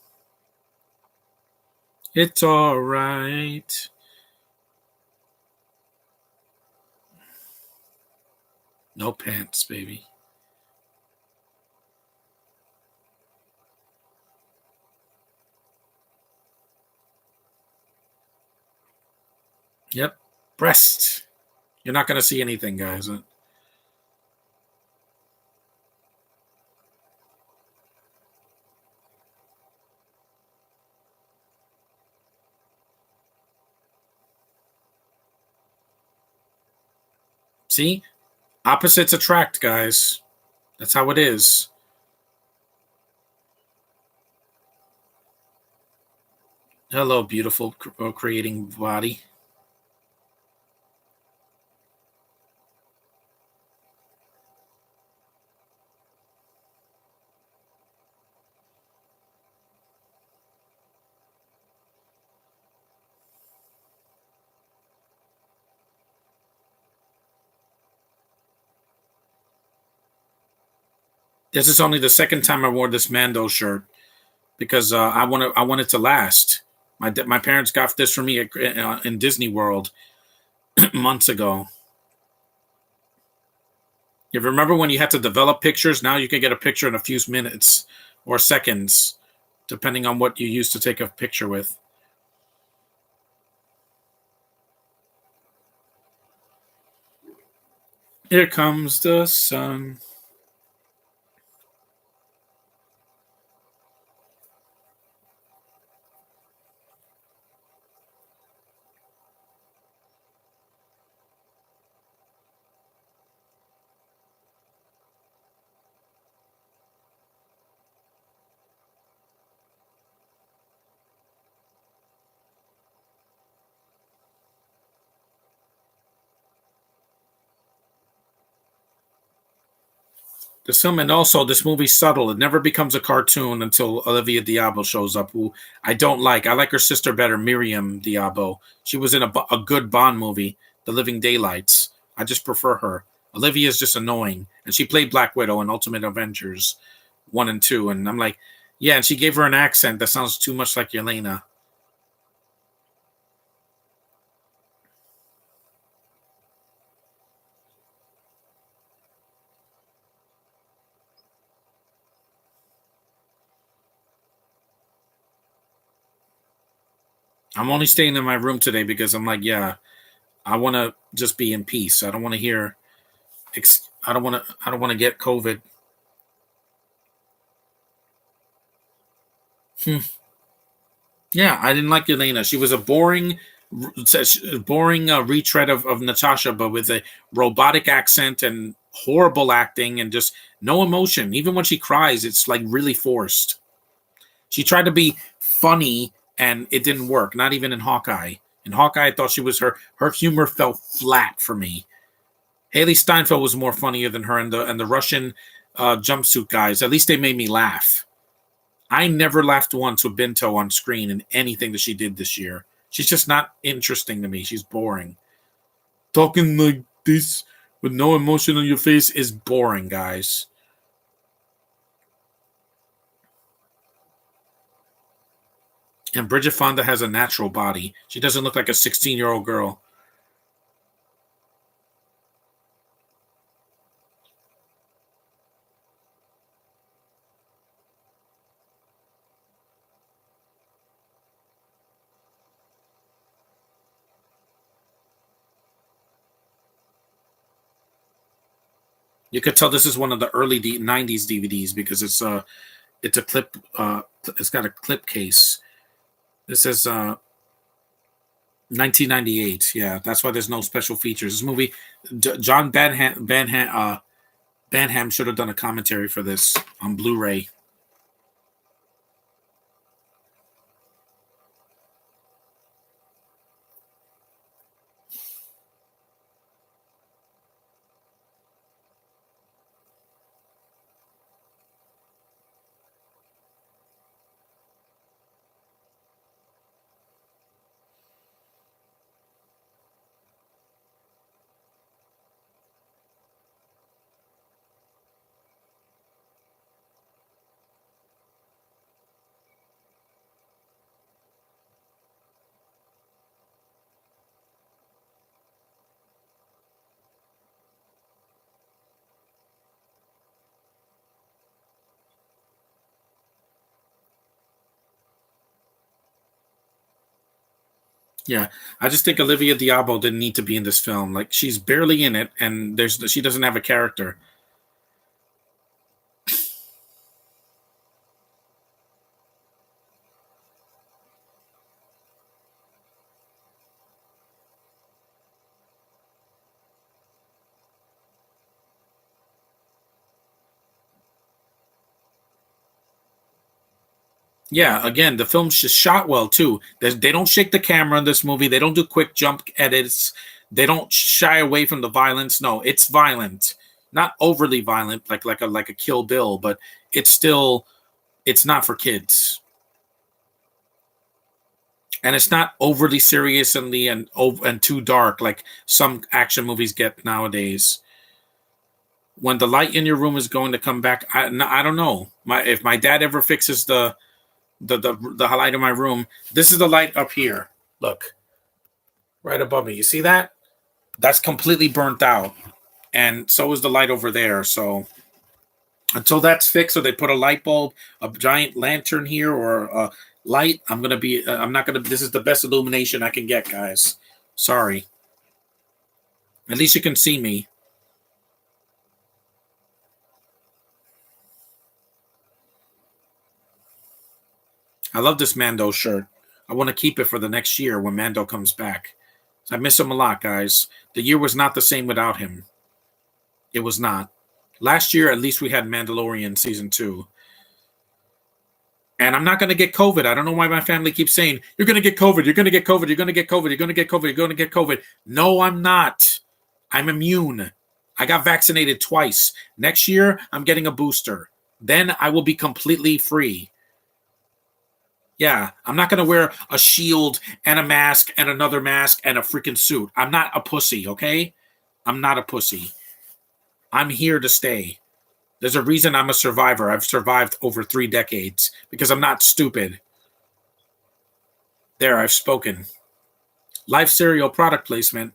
It's all right. No pants, baby. Yep. Breast. You're not going to see anything, guys. See? Opposites attract, guys. That's how it is. Hello, beautiful creating body. This is only the second time I wore this Mando shirt because I want it to last. My parents got this for me in Disney World months ago. You remember when you had to develop pictures? Now you can get a picture in a few minutes or seconds, depending on what you use to take a picture with. Here comes the sun. This film, and also this movie's subtle. It never becomes a cartoon until Olivia Diabo shows up, who I don't like. I like her sister better, Miriam Diabo. She was in a good Bond movie, The Living Daylights. I just prefer her. Olivia is just annoying, and she played Black Widow in Ultimate Avengers 1 and 2, and I'm like, yeah, and she gave her an accent that sounds too much like Yelena. I'm only staying in my room today because I'm like, yeah, I want to just be in peace. I don't want to hear. I don't want to. I don't want to get COVID. Hmm. Yeah, I didn't like Elena. She was a boring retread of Natasha, but with a robotic accent and horrible acting and just no emotion. Even when she cries, it's like really forced. She tried to be funny and it didn't work. Not even in Hawkeye. In Hawkeye, I thought she was her humor fell flat for me. Haley Steinfeld was more funnier than her, and the Russian jumpsuit guys. At least they made me laugh. I never laughed once with Binto on screen in anything that she did this year. She's just not interesting to me. She's boring. Talking like this with no emotion on your face is boring, guys. And Bridget Fonda has a natural body. She doesn't look like a 16-year-old girl. You could tell this is one of the early 90s DVDs because it's a clip it's got a clip case. This is 1998. Yeah, that's why there's no special features. This movie, John Banham should have done a commentary for this on Blu-ray. Yeah, I just think Olivia Diabo didn't need to be in this film. Like she's barely in it, and she doesn't have a character. Yeah, again, the film's just shot well too. They don't shake the camera in this movie. They don't do quick jump edits. They don't shy away from the violence. No, it's violent, not overly violent, like a Kill Bill, but it's still it's not for kids, and it's not overly serious and too dark like some action movies get nowadays. when the light in your room is going to come back, I don't know. If my dad ever fixes the light in my room, this is the light up here. Look, right above me. You see that? That's completely burnt out, and so is the light over there. So until that's fixed, or they put a light bulb, a giant lantern here, or a light, I'm not gonna. This is the best illumination I can get, guys. Sorry. At least you can see me. I love this Mando shirt. I want to keep it for the next year when Mando comes back. I miss him a lot, guys. The year was not the same without him. It was not. Last year, at least we had Mandalorian season 2. And I'm not going to get COVID. I don't know why my family keeps saying, you're going to get COVID, you're going to get COVID, you're going to get COVID, you're going to get COVID, you're going to get COVID. No, I'm not. I'm immune. I got vaccinated twice. Next year, I'm getting a booster. Then I will be completely free. Yeah, I'm not going to wear a shield and a mask and another mask and a freaking suit. I'm not a pussy, okay? I'm not a pussy. I'm here to stay. There's a reason I'm a survivor. I've survived over 3 decades because I'm not stupid. There, I've spoken. Life cereal product placement,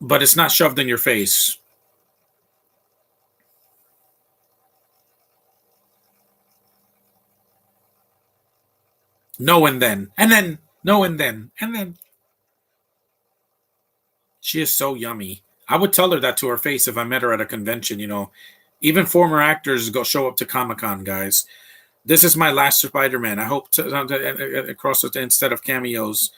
but it's not shoved in your face. No and then. And then. No and then. And then. She is so yummy. I would tell her that to her face if I met her at a convention, Even former actors show up to Comic-Con, guys. This is my last Spider-Man. I hope to cross it instead of cameos.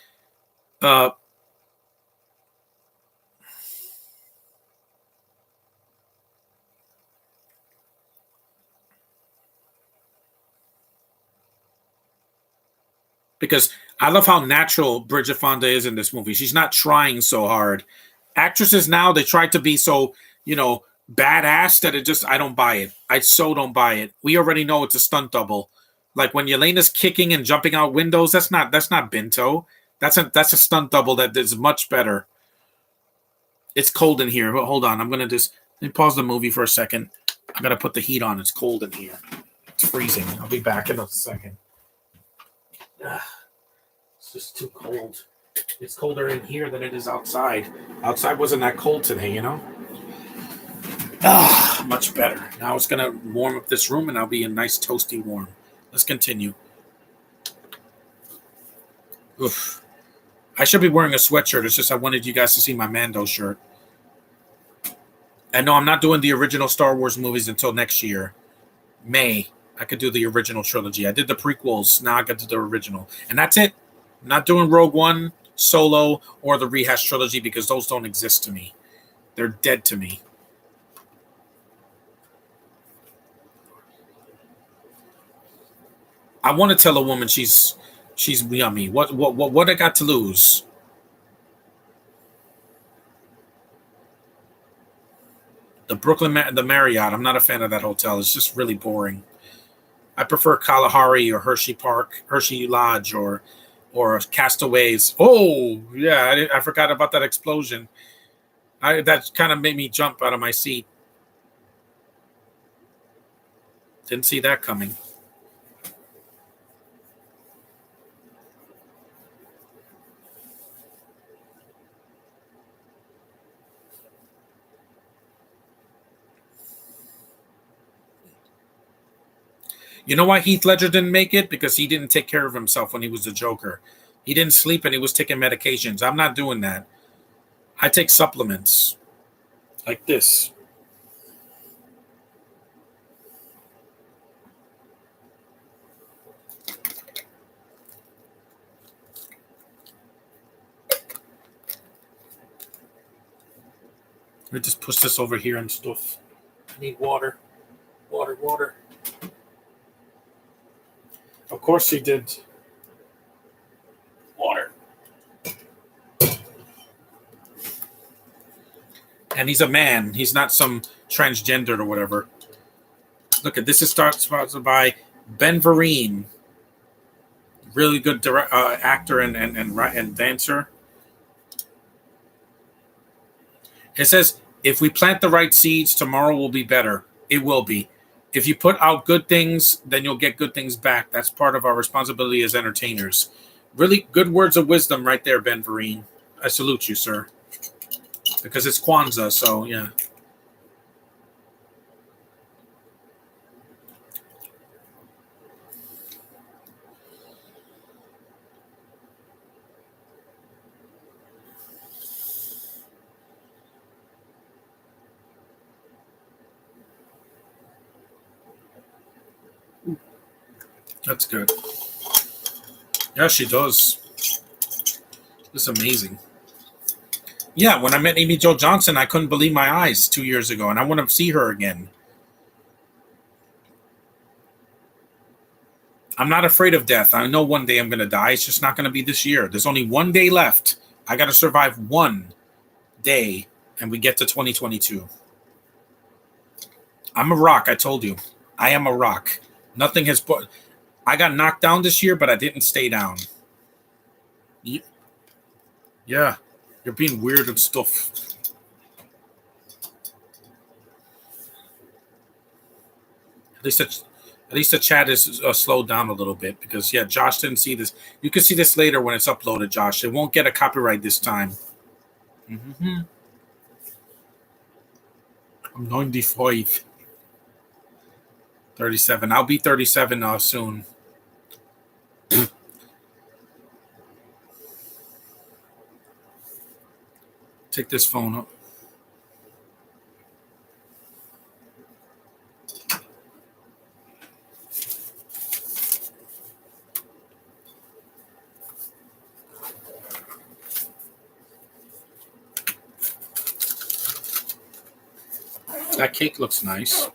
Because I love how natural Bridget Fonda is in this movie. She's not trying so hard. Actresses now, they try to be so, badass that I don't buy it. I so don't buy it. We already know it's a stunt double. Like when Yelena's kicking and jumping out windows, that's not Binto. That's a stunt double that is much better. It's cold in here. Hold on. Let me pause the movie for a second. I'm going to put the heat on. It's cold in here. It's freezing. I'll be back in a second. It's just too cold. It's colder in here than it is outside. Outside wasn't that cold today, Much better. Now it's going to warm up this room and I'll be in nice toasty warm. Let's continue. Oof. I should be wearing a sweatshirt. It's just I wanted you guys to see my Mando shirt. And no, I'm not doing the original Star Wars movies until next year. May. I could do the original trilogy. I did the prequels. Now I got to do the original. And that's it. I'm not doing Rogue One, Solo, or the rehash trilogy because those don't exist to me. They're dead to me. I want to tell a woman she's yummy. What I got to lose? The Marriott. I'm not a fan of that hotel. It's just really boring. I prefer Kalahari or Hershey Lodge, or Castaways. Oh yeah, I forgot about that explosion. That kind of made me jump out of my seat. Didn't see that coming. You know why Heath Ledger didn't make it? Because he didn't take care of himself when he was the Joker. He didn't sleep and he was taking medications. I'm not doing that. I take supplements like this. Let me just push this over here and stuff. I need water. Water. Of course she did. Water. And he's a man. He's not some transgendered or whatever. Look at this. Is sponsored by Ben Vereen. Really good actor and dancer. It says If we plant the right seeds, tomorrow will be better. It will be. If you put out good things, then you'll get good things back. That's part of our responsibility as entertainers. Really good words of wisdom right there, Ben Vereen. I salute you, sir. Because it's Kwanzaa, so yeah. That's good. Yeah, she does. It's amazing. Yeah, when I met Amy Jo Johnson, I couldn't believe my eyes 2 years ago, and I want to see her again. I'm not afraid of death. I know one day I'm going to die. It's just not going to be this year. There's only one day left. I got to survive one day, and we get to 2022. I'm a rock. I told you. I am a rock. Nothing has put. I got knocked down this year, but I didn't stay down. Yeah, you're being weird and stuff. At least the chat is slowed down a little bit because yeah, Josh didn't see this. You can see this later when it's uploaded, Josh. It won't get a copyright this time. Mm-hmm. I'm 95. 37. I'll be 37 soon. Take this phone up. That cake looks nice.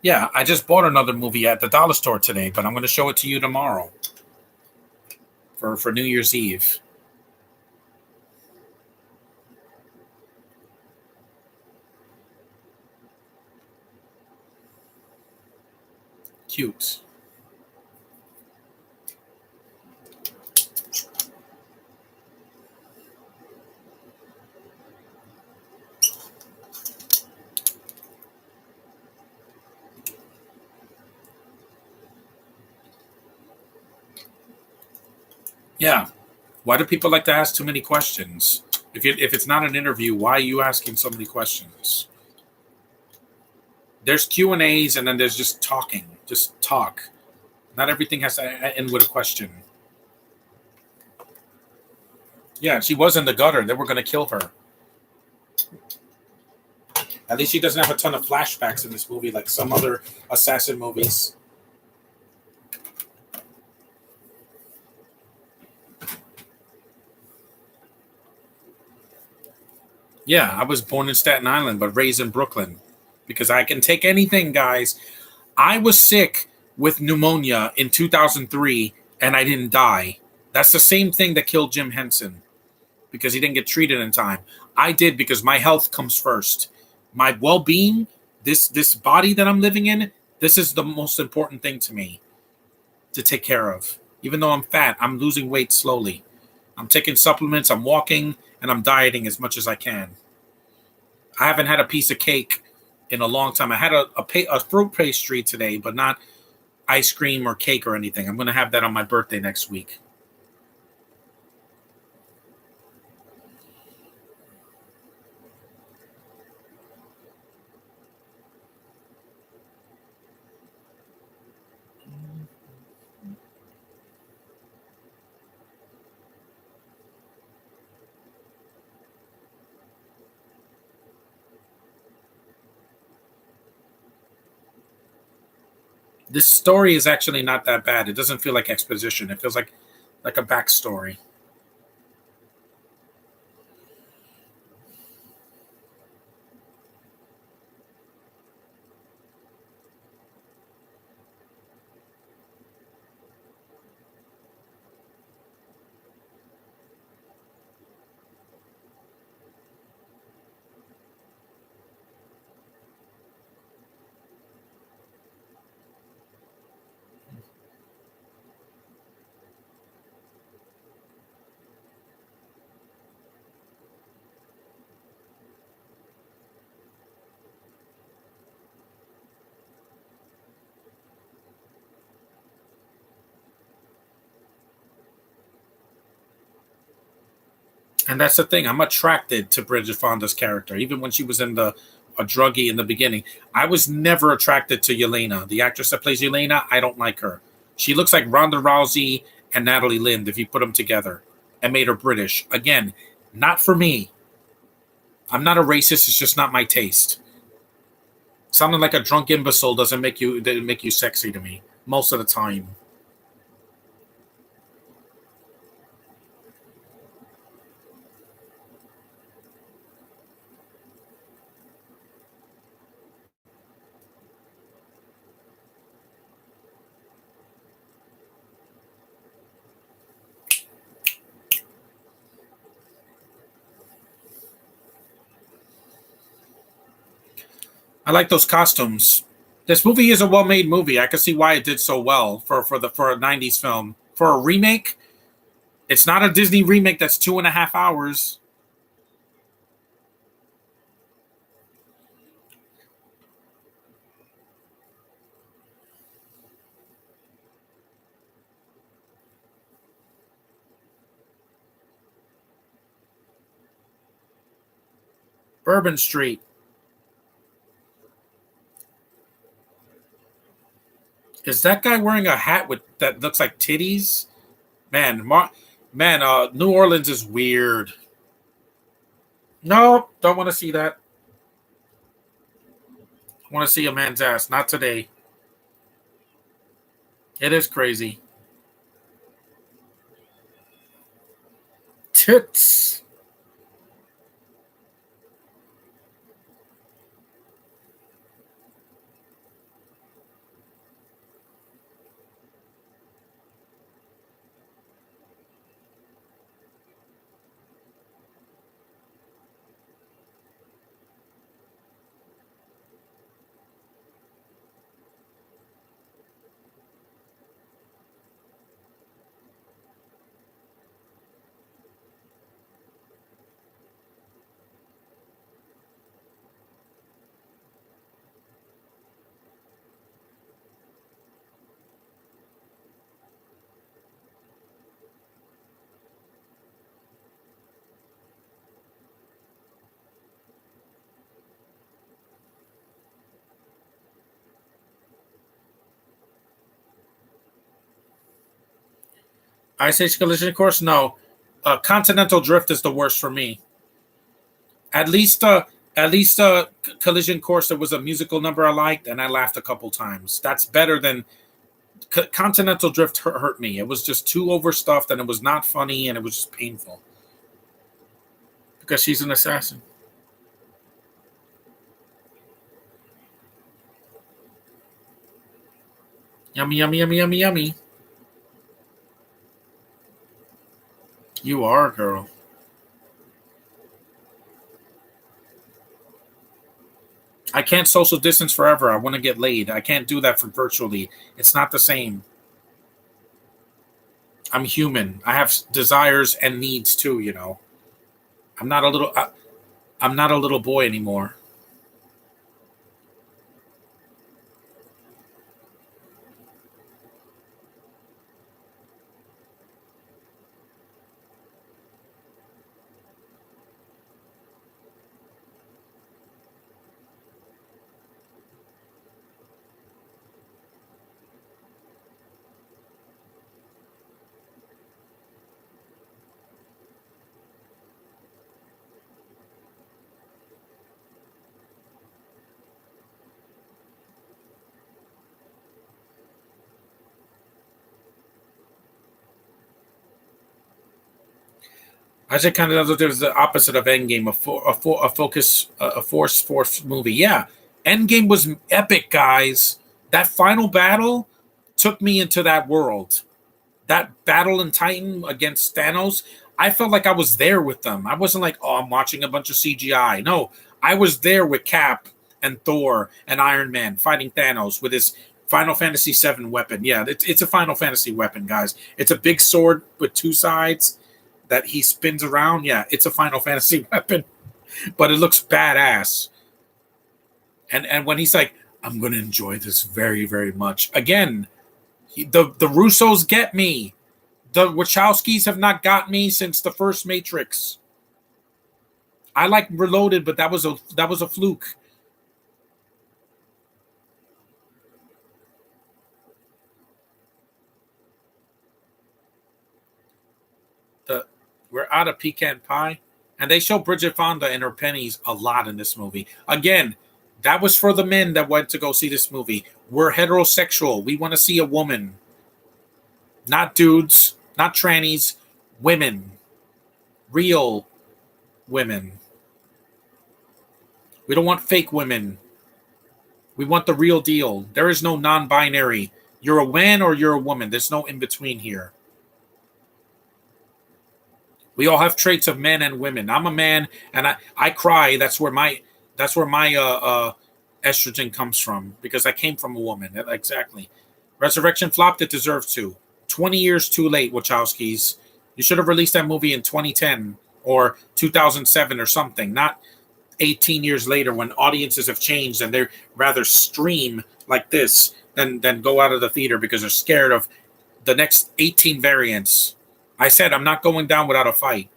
Yeah, I just bought another movie at the dollar store today, but I'm going to show it to you tomorrow for New Year's Eve. Cute. Yeah. Why do people like to ask too many questions? If it's not an interview, why are you asking so many questions? There's Q&As and then there's just talking. Just talk. Not everything has to end with a question. Yeah, she was in the gutter. They were going to kill her. At least she doesn't have a ton of flashbacks in this movie like some other assassin movies. Yeah, I was born in Staten Island, but raised in Brooklyn because I can take anything, guys. I was sick with pneumonia in 2003 and I didn't die. That's the same thing that killed Jim Henson because he didn't get treated in time. I did because my health comes first. My well-being, this body that I'm living in, this is the most important thing to me to take care of. Even though I'm fat, I'm losing weight slowly. I'm taking supplements, I'm walking, and I'm dieting as much as I can. I haven't had a piece of cake in a long time. I had a fruit pastry today, but not ice cream or cake or anything. I'm going to have that on my birthday next week. This story is actually not that bad. It doesn't feel like exposition. It feels like a backstory. And that's the thing. I'm attracted to Bridget Fonda's character, even when she was in a druggie in the beginning. I was never attracted to Yelena, the actress that plays Yelena. I don't like her. She looks like Ronda Rousey and Natalie Lind if you put them together and made her British. Again, not for me. I'm not a racist. It's just not my taste. Sounding like a drunk imbecile doesn't make you sexy to me most of the time. I like those costumes. This movie is a well-made movie. I can see why it did so well for a '90s film. For a remake, it's not a Disney remake that's 2.5 hours. Bourbon Street. Is that guy wearing a hat with that looks like titties? Man, New Orleans is weird. No, don't want to see that. I want to see a man's ass. Not today. It is crazy. Tits. Ice Age Collision Course? No. Continental Drift is the worst for me. At least, Collision Course. There was a musical number I liked, and I laughed a couple times. That's better than Continental Drift. Hurt me. It was just too overstuffed, and it was not funny, and it was just painful because she's an assassin. Yummy, yummy, yummy, yummy, yummy. You are, girl. I can't social distance forever. I want to get laid. I can't do that for virtually. It's not the same. I'm human. I have desires and needs too. I'm not a little. I'm not a little boy anymore. I said kind of there's the opposite of Endgame, a force movie. Yeah, Endgame was epic, guys. That final battle took me into that world. That battle in Titan against Thanos, I felt like I was there with them. I wasn't like, oh, I'm watching a bunch of CGI. No, I was there with Cap and Thor and Iron Man fighting Thanos with his Final Fantasy VII weapon. Yeah, it's a Final Fantasy weapon, guys. It's a big sword with two sides that he spins around. Yeah, it's a Final Fantasy weapon, but it looks badass. And when he's like, I'm going to enjoy this very, very much. Again, the Russos get me. The Wachowskis have not got me since the first Matrix. I like Reloaded, but that was a fluke. The We're out of pecan pie, and they show Bridget Fonda and her pennies a lot in this movie. Again, that was for the men that went to go see this movie. We're heterosexual. We want to see a woman, not dudes, not trannies, women, real women. We don't want fake women. We want the real deal. There is no non-binary. You're a man or you're a woman. There's no in between here. We all have traits of men and women. I'm a man, and I cry. That's where my estrogen comes from, because I came from a woman. Exactly. Resurrection flopped. It deserved to. 20 years too late, Wachowskis. You should have released that movie in 2010 or 2007 or something, not 18 years later when audiences have changed and they're rather stream like this than go out of the theater because they're scared of the next 18 variants. I said I'm not going down without a fight.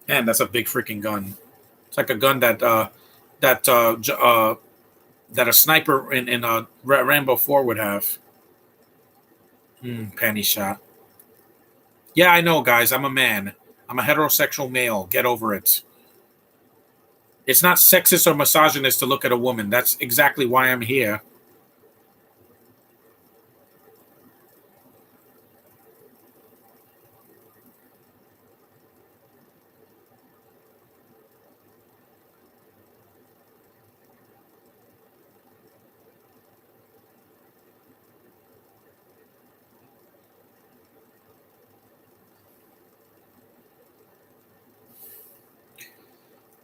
Man, that's a big freaking gun. It's like a gun that that a sniper in Rambo 4 would have. Panty shot. Yeah, I know, guys. I'm a man. I'm a heterosexual male. Get over it. It's not sexist or misogynist to look at a woman. That's exactly why I'm here.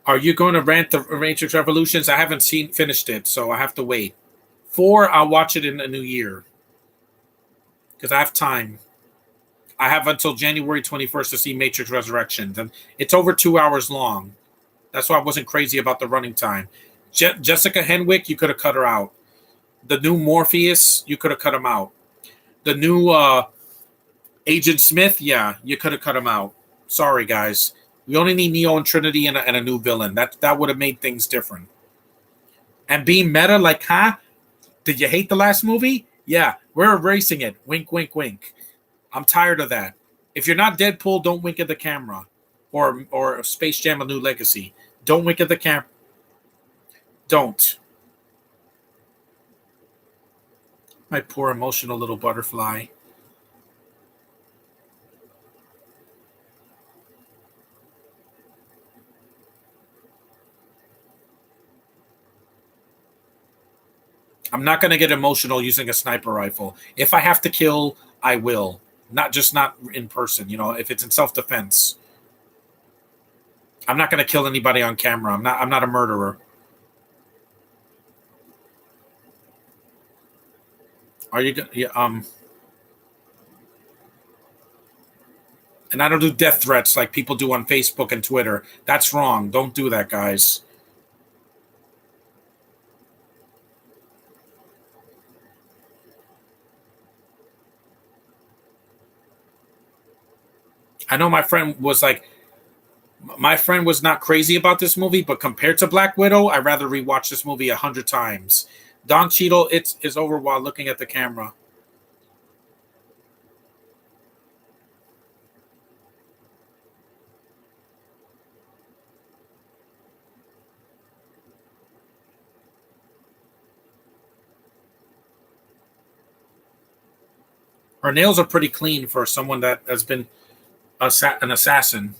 Are you going to rant the Matrix Revolutions? I haven't finished it, so I have to wait. 4, I'll watch it in the new year because I have time. I have until January 21st to see Matrix Resurrections, and it's over 2 hours long. That's why I wasn't crazy about the running time. Jessica Henwick, you could have cut her out. The new Morpheus, you could have cut him out. The new Agent Smith, yeah, you could have cut him out. Sorry, guys. We only need Neo and Trinity and a new villain. That would have made things different. And being meta, like, huh? Did you hate the last movie? Yeah, we're erasing it. Wink, wink, wink. I'm tired of that. If you're not Deadpool, don't wink at the camera. Or Space Jam: A New Legacy. Don't wink at the camera. Don't. My poor emotional little butterfly. I'm not going to get emotional using a sniper rifle. If I have to kill, I will. Not in person. If it's in self defense, I'm not going to kill anybody on camera. I'm not a murderer. Are you? Yeah, and I don't do death threats like people do on Facebook and Twitter. That's wrong. Don't do that, guys. I know my friend was not crazy about this movie, but compared to Black Widow, I'd rather rewatch this movie 100 times. Don Cheadle, it's over while looking at the camera. Her nails are pretty clean for someone that has been an assassin.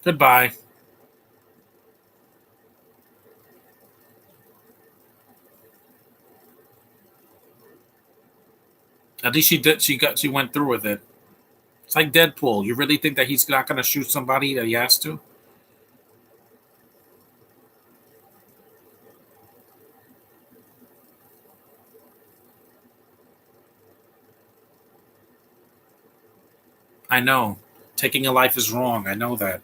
Goodbye. At least she did. She went through with it. It's like Deadpool. You really think that he's not going to shoot somebody that he has to? I know. Taking a life is wrong. I know that.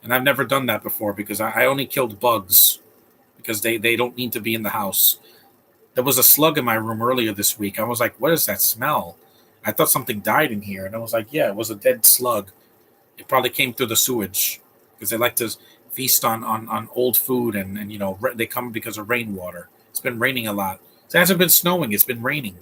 And I've never done that before because I only killed bugs because they don't need to be in the house. There was a slug in my room earlier this week. I was like, what is that smell? I thought something died in here. And I was like, yeah, it was a dead slug. It probably came through the sewage because they like to feast on old food and they come because of rainwater. It's been raining a lot. It hasn't been snowing. It's been raining.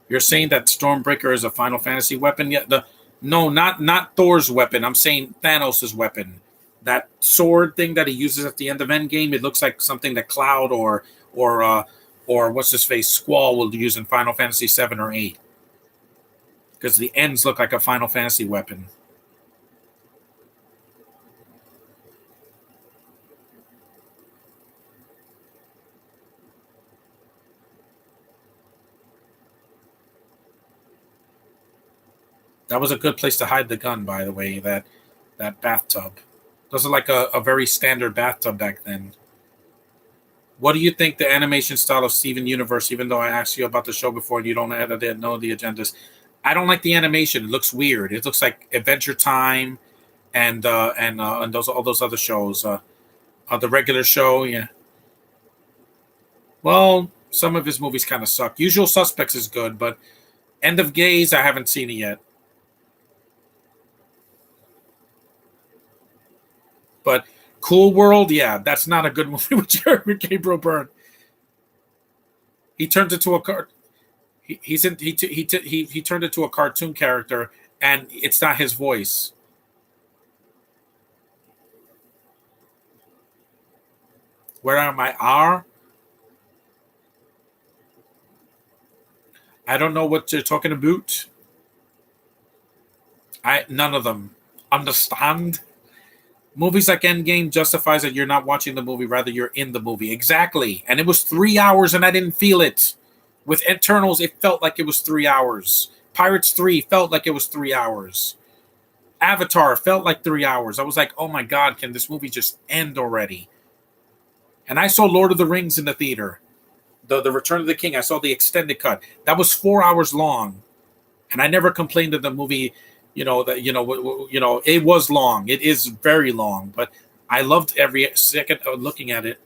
You're saying that Stormbreaker is a Final Fantasy weapon? Yeah, no, not Thor's weapon. I'm saying Thanos' weapon. That sword thing that he uses at the end of Endgame. It looks like something that Cloud or or what's his face Squall will use in Final Fantasy 7 or 8. Because the ends look like a Final Fantasy weapon. That was a good place to hide the gun, by the way. That bathtub. Those are like a very standard bathtub back then. What do you think the animation style of Steven Universe? Even though I asked you about the show before, and you don't know the agendas. I don't like the animation. It looks weird. It looks like Adventure Time and those all those other shows. The regular show, yeah. Well, some of his movies kind of suck. Usual Suspects is good, but End of Gaze, I haven't seen it yet. But Cool World, yeah, that's not a good movie with Gabriel Byrne. He turns into a car. He's in he turned into a cartoon character, and it's not his voice. Where am I? I don't know what you're talking about. I none of them understand. Movies like Endgame justifies that you're not watching the movie, rather you're in the movie. Exactly. And it was 3 hours and I didn't feel it. With Eternals, it felt like it was 3 hours. Pirates 3 felt like it was 3 hours. Avatar felt like 3 hours. I was like, oh my God, can this movie just end already? And I saw Lord of the Rings in the theater. The Return of the King. I saw the extended cut. That was 4 hours long. And I never complained of the movie. It was long. It is very long, but I loved every second of looking at it.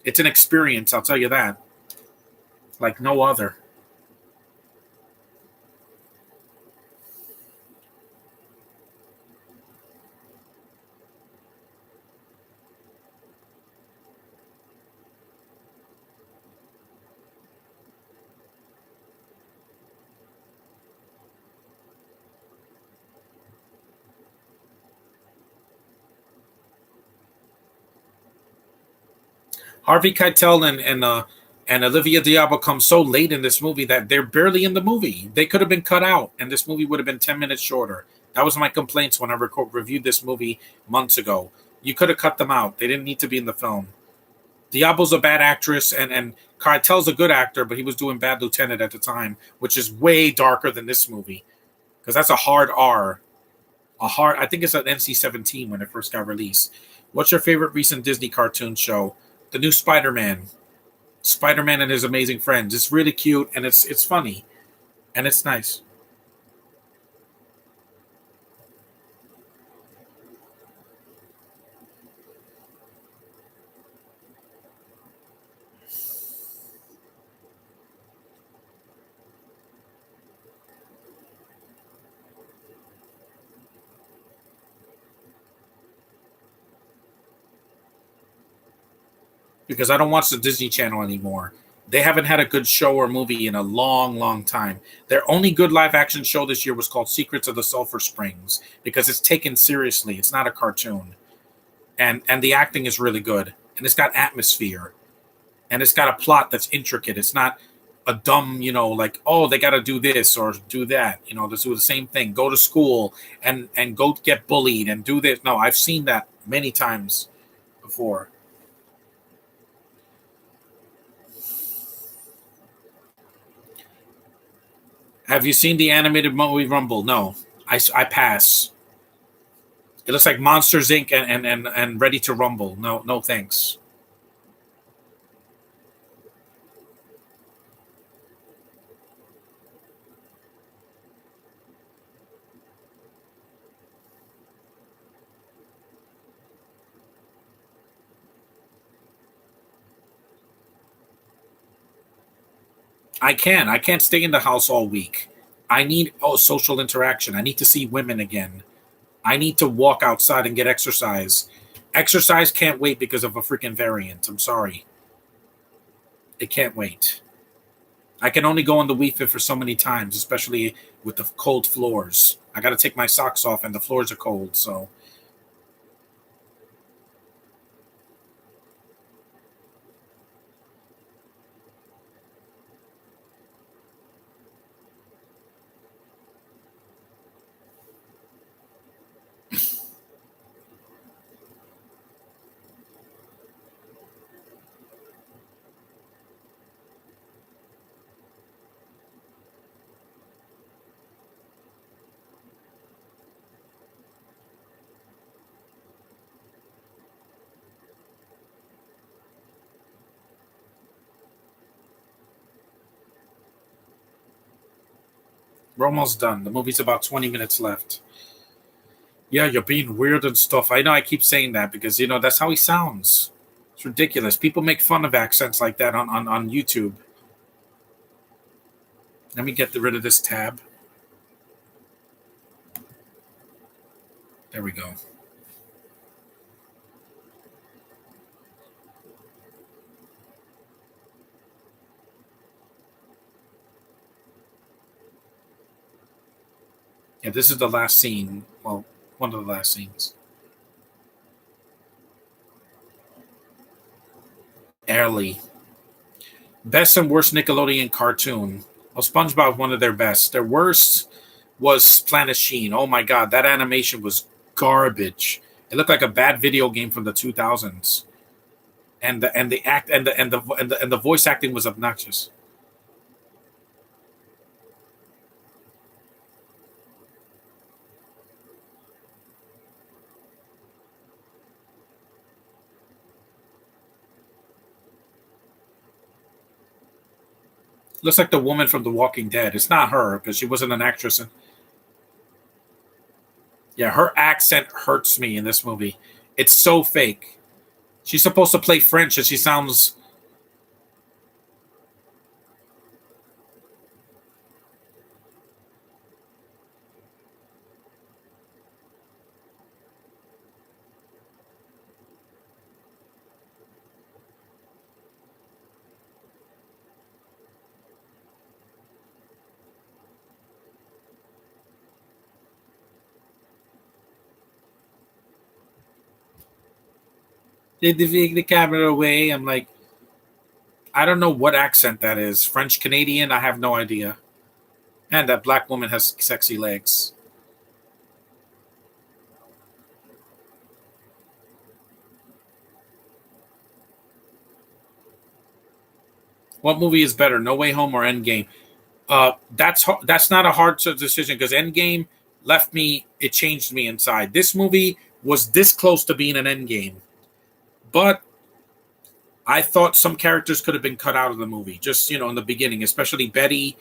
It's an experience, I'll tell you that, like no other. Harvey Keitel and Olivia Diabo come so late in this movie that they're barely in the movie. They could have been cut out, and this movie would have been 10 minutes shorter. That was my complaints when I reviewed this movie months ago. You could have cut them out. They didn't need to be in the film. Diablo's a bad actress, and Keitel's a good actor, but he was doing Bad Lieutenant at the time, which is way darker than this movie because that's a hard R. I think it's an NC-17 when it first got released. What's your favorite recent Disney cartoon show? The new Spider-Man. Spider-Man and his amazing friends. It's really cute and it's funny and it's nice. Because I don't watch the Disney Channel anymore. They haven't had a good show or movie in a long, long time. Their only good live action show this year was called Secrets of the Sulphur Springs because it's taken seriously. It's not a cartoon. And the acting is really good. And it's got atmosphere. And it's got a plot that's intricate. It's not a dumb, like, oh, they got to do this or do that. Let's do the same thing. Go to school and go get bullied and do this. No, I've seen that many times before. Have you seen the animated movie Rumble? No, I pass. It looks like Monsters Inc. and Ready to Rumble. No, no thanks. I can't stay in the house all week. I need social interaction. I need to see women again. I need to walk outside and get exercise. Exercise can't wait because of a freaking variant. I'm sorry. It can't wait. I can only go on the Wii Fit for so many times, especially with the cold floors. I got to take my socks off and the floors are cold. So we're almost done. The movie's about 20 minutes left. Yeah, you're being weird and stuff. I know I keep saying that because, that's how he sounds. It's ridiculous. People make fun of accents like that on YouTube. Let me get rid of this tab. There we go. Yeah, this is the last scene. Well, one of the last scenes. Early. Best and worst Nickelodeon cartoon. Well, SpongeBob, one of their best. Their worst was Planet Sheen. Oh my god, that animation was garbage. It looked like a bad video game from the 2000s. And the act and the voice acting was obnoxious. Looks like the woman from The Walking Dead. It's not her because she wasn't an actress. Yeah, her accent hurts me in this movie. It's so fake. She's supposed to play French and she sounds. They take the camera away. I'm like, I don't know what accent that is. French Canadian? I have no idea. And that black woman has sexy legs. What movie is better, No Way Home or Endgame? That's not a hard decision because Endgame left me. It changed me inside. This movie was this close to being an Endgame, but I thought some characters could have been cut out of the movie. Just in the beginning, especially Betty,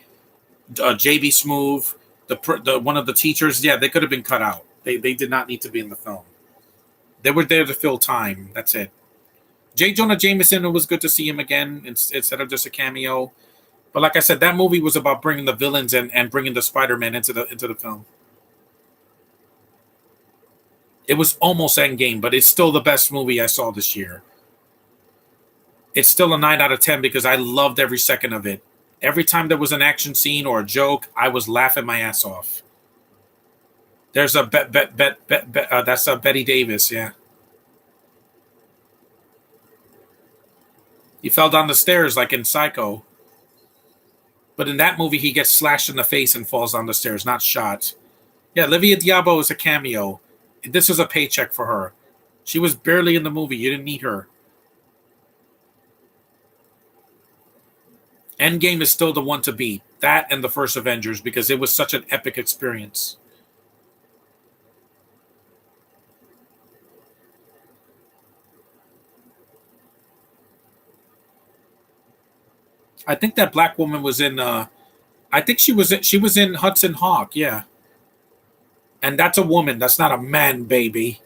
JB Smoove, the one of the teachers. Yeah, they could have been cut out. They did not need to be in the film. They were there to fill time. That's it. J. Jonah Jameson, it was good to see him again instead of just a cameo. But like I said, that movie was about bringing the villains and bringing the Spider-Man into the film. It was almost Endgame, but it's still the best movie I saw this year. It's still a 9 out of 10 because I loved every second of it. Every time there was an action scene or a joke, I was laughing my ass off. There's a that's a Betty Davis, yeah. He fell down the stairs like in Psycho. But in that movie, he gets slashed in the face and falls down the stairs, not shot. Yeah, Livia Diabo is a cameo. This is a paycheck for her. She was barely in the movie. You didn't need her. Endgame is still the one to beat. That and the first Avengers because it was such an epic experience. I think that black woman was in. I think she was in Hudson Hawk. Yeah, and that's a woman. That's not a man, baby.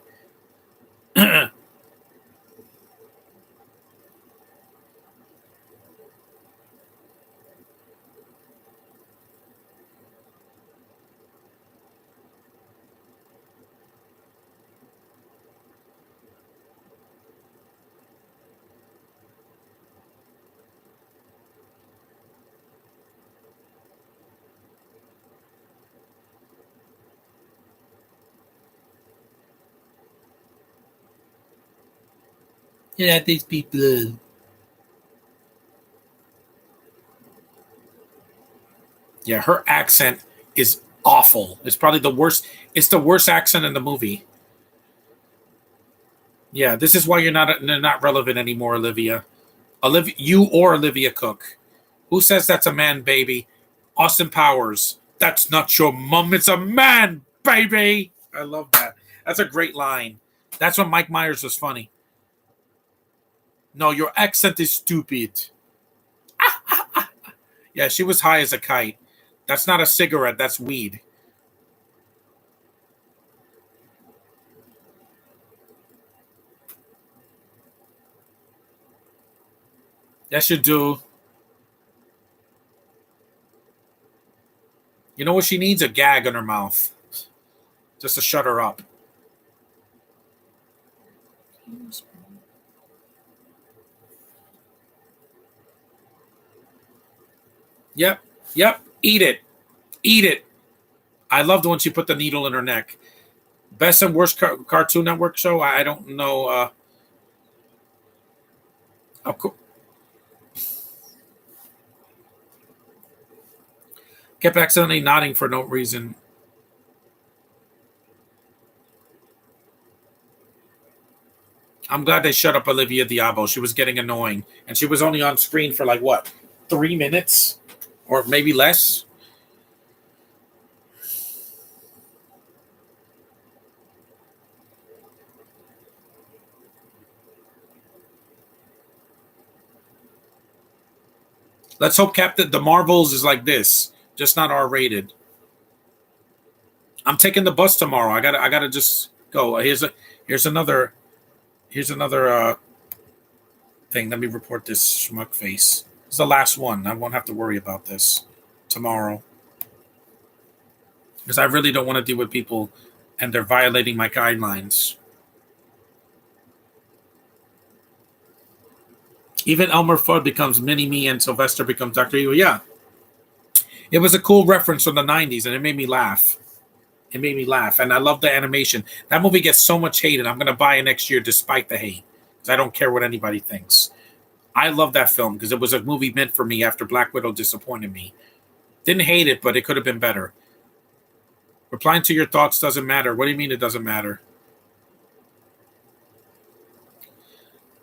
Yeah, these people. Yeah, her accent is awful. It's probably the worst. It's the worst accent in the movie. Yeah, this is why you're not relevant anymore, Olivia. Olivia, you or Olivia Cook. Who says that's a man, baby? Austin Powers. That's not your mom. It's a man, baby. I love that. That's a great line. That's when Mike Myers was funny. No, your accent is stupid. Yeah, she was high as a kite. That's not a cigarette. That's weed. Yes, you do. You know what she needs? A gag on her mouth, just to shut her up. Yep, yep. Eat it, eat it. I loved when she put the needle in her neck. Best and worst Cartoon Network show. I don't know. Of course, kept accidentally nodding for no reason. I'm glad they shut up Olivia Diabo. She was getting annoying, and she was only on screen for like what, 3 minutes, or maybe less. Let's hope Captain the Marvels is like this, just not R rated. I'm taking the bus tomorrow. I gotta just go. Here's another thing. Let me report this schmuck face. It's the last one. I won't have to worry about this tomorrow because I really don't want to deal with people and they're violating my guidelines. Even Elmer Fudd becomes Mini Me and Sylvester becomes Dr. Evil. Yeah, it was a cool reference from the 90s and it made me laugh. It made me laugh. And I love the animation. That movie gets so much hate and I'm going to buy it next year despite the hate because I don't care what anybody thinks. I love that film because it was a movie meant for me after Black Widow disappointed me. Didn't hate it, but it could have been better. Replying to your thoughts doesn't matter. What do you mean it doesn't matter?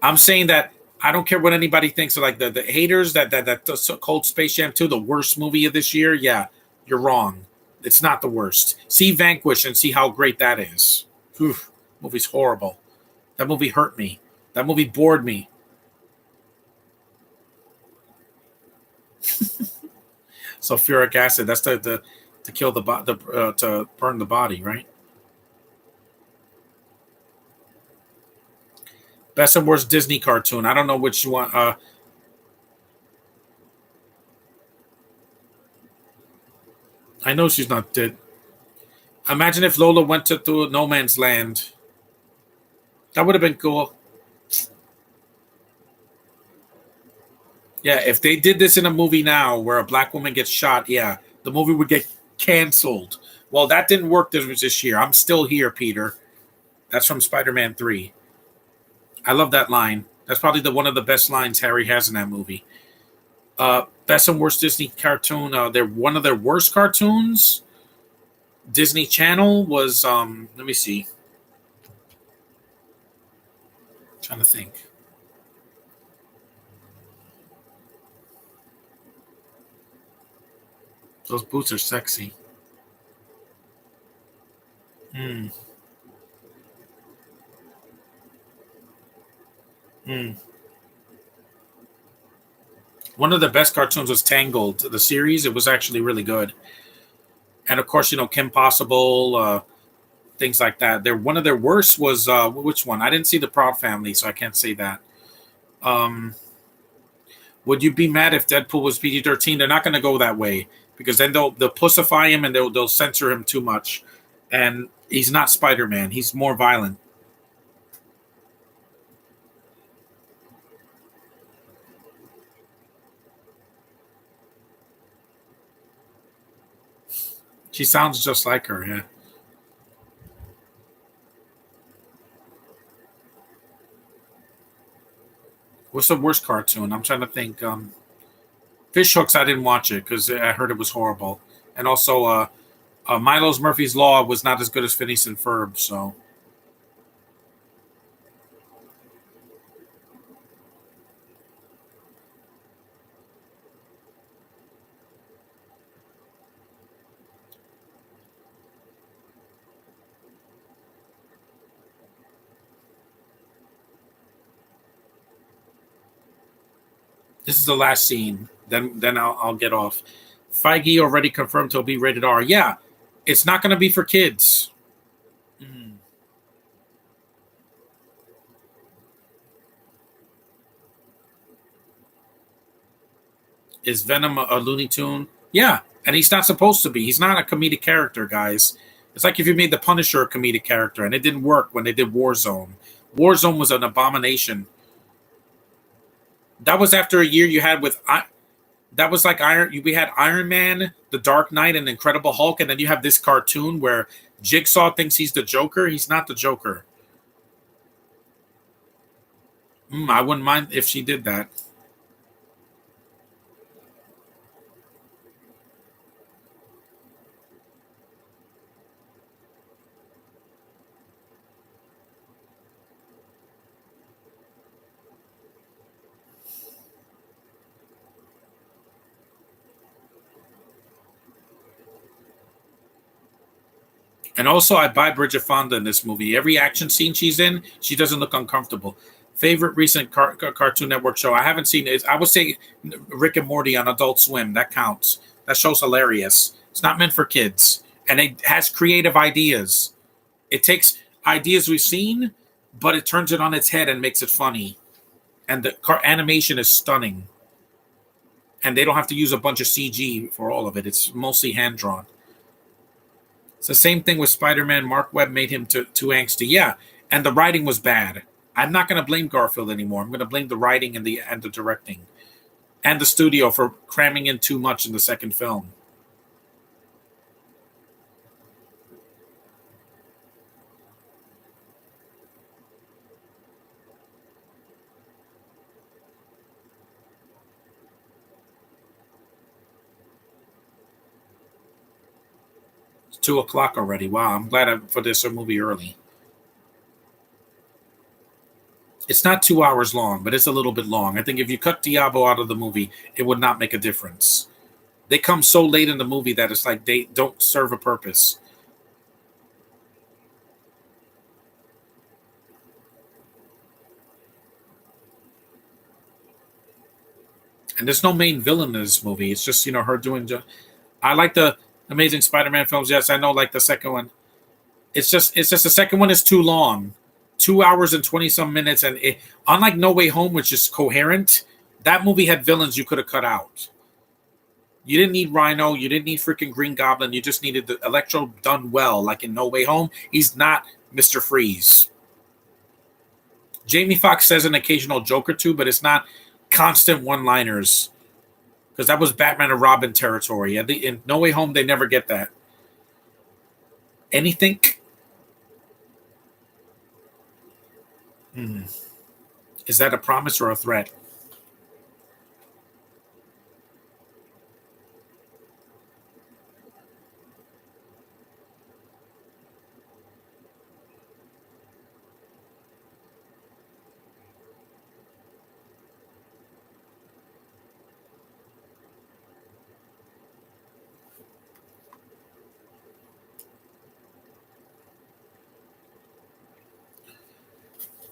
I'm saying that I don't care what anybody thinks. Like the haters that so called Space Jam 2, the worst movie of this year. Yeah, you're wrong. It's not the worst. See Vanquish and see how great that is. Oof, movie's horrible. That movie hurt me. That movie bored me. Sulfuric acid. That's the to kill to burn the body, right? Best and worst Disney cartoon. I don't know which one. I know she's not dead. Imagine if Lola went to No Man's Land. That would have been cool. Yeah, if they did this in a movie now where a black woman gets shot, yeah, the movie would get canceled. Well, that didn't work this year. I'm still here, Peter. That's from Spider-Man 3. I love that line. That's probably the one of the best lines Harry has in that movie. Best and worst Disney cartoon. They're one of their worst cartoons. Disney Channel was let me see. I'm trying to think. Those boots are sexy. Hmm. Hmm. One of the best cartoons was Tangled, the series. It was actually really good. And of course, Kim Possible, things like that. One of their worst was which one? I didn't see the Proud Family, so I can't say that. Um, would you be mad if Deadpool was PG-13? They're not going to go that way because then they'll pussify him and they'll censor him too much. And he's not Spider-Man. He's more violent. She sounds just like her. Yeah. What's the worst cartoon? I'm trying to think. Fish Hooks. I didn't watch it because I heard it was horrible. And also, Milo's Murphy's Law was not as good as Phineas and Ferb. So this is the last scene. Then I'll get off. Feige already confirmed he'll be rated R. Yeah, it's not going to be for kids. Mm. Is Venom a Looney Tune? Yeah, and he's not supposed to be. He's not a comedic character, guys. It's like if you made the Punisher a comedic character, and it didn't work when they did Warzone. Warzone was an abomination. That was after a year you had with that was like We had Iron Man, The Dark Knight, and Incredible Hulk, and then you have this cartoon where Jigsaw thinks he's the Joker. He's not the Joker. I wouldn't mind if she did that. And also, I buy Bridget Fonda in this movie. Every action scene she's in, she doesn't look uncomfortable. Favorite recent Cartoon Network show? I haven't seen it. I would say Rick and Morty on Adult Swim. That counts. That show's hilarious. It's not meant for kids, and it has creative ideas. It takes ideas we've seen, but it turns it on its head and makes it funny. And the animation is stunning. And they don't have to use a bunch of CG for all of it. It's mostly hand drawn. It's the same thing with Spider-Man. Mark Webb made him too angsty. Yeah, and the writing was bad. I'm not going to blame Garfield anymore. I'm going to blame the writing and the directing and the studio for cramming in too much in the second film. It's 2 o'clock already. Wow, I'm glad for this movie early. It's not 2 hours long, but it's a little bit long. I think if you cut Diabo out of the movie, it would not make a difference. They come so late in the movie that it's like they don't serve a purpose. And there's no main villain in this movie. It's just her doing. I like the Amazing Spider-Man films. Yes, I know. Like the second one, it's just the second one is too long, 2 hours and 20 some minutes, and unlike No Way Home, which is coherent, that movie had villains you could have cut out. You didn't need Rhino. You didn't need freaking Green Goblin. You just needed the Electro done well, like in No Way Home. He's not Mr. Freeze. Jamie Foxx says an occasional joke or two, but it's not constant one-liners because that was Batman and Robin territory. In No Way Home, they never get that. Anything? Hmm. Is that a promise or a threat?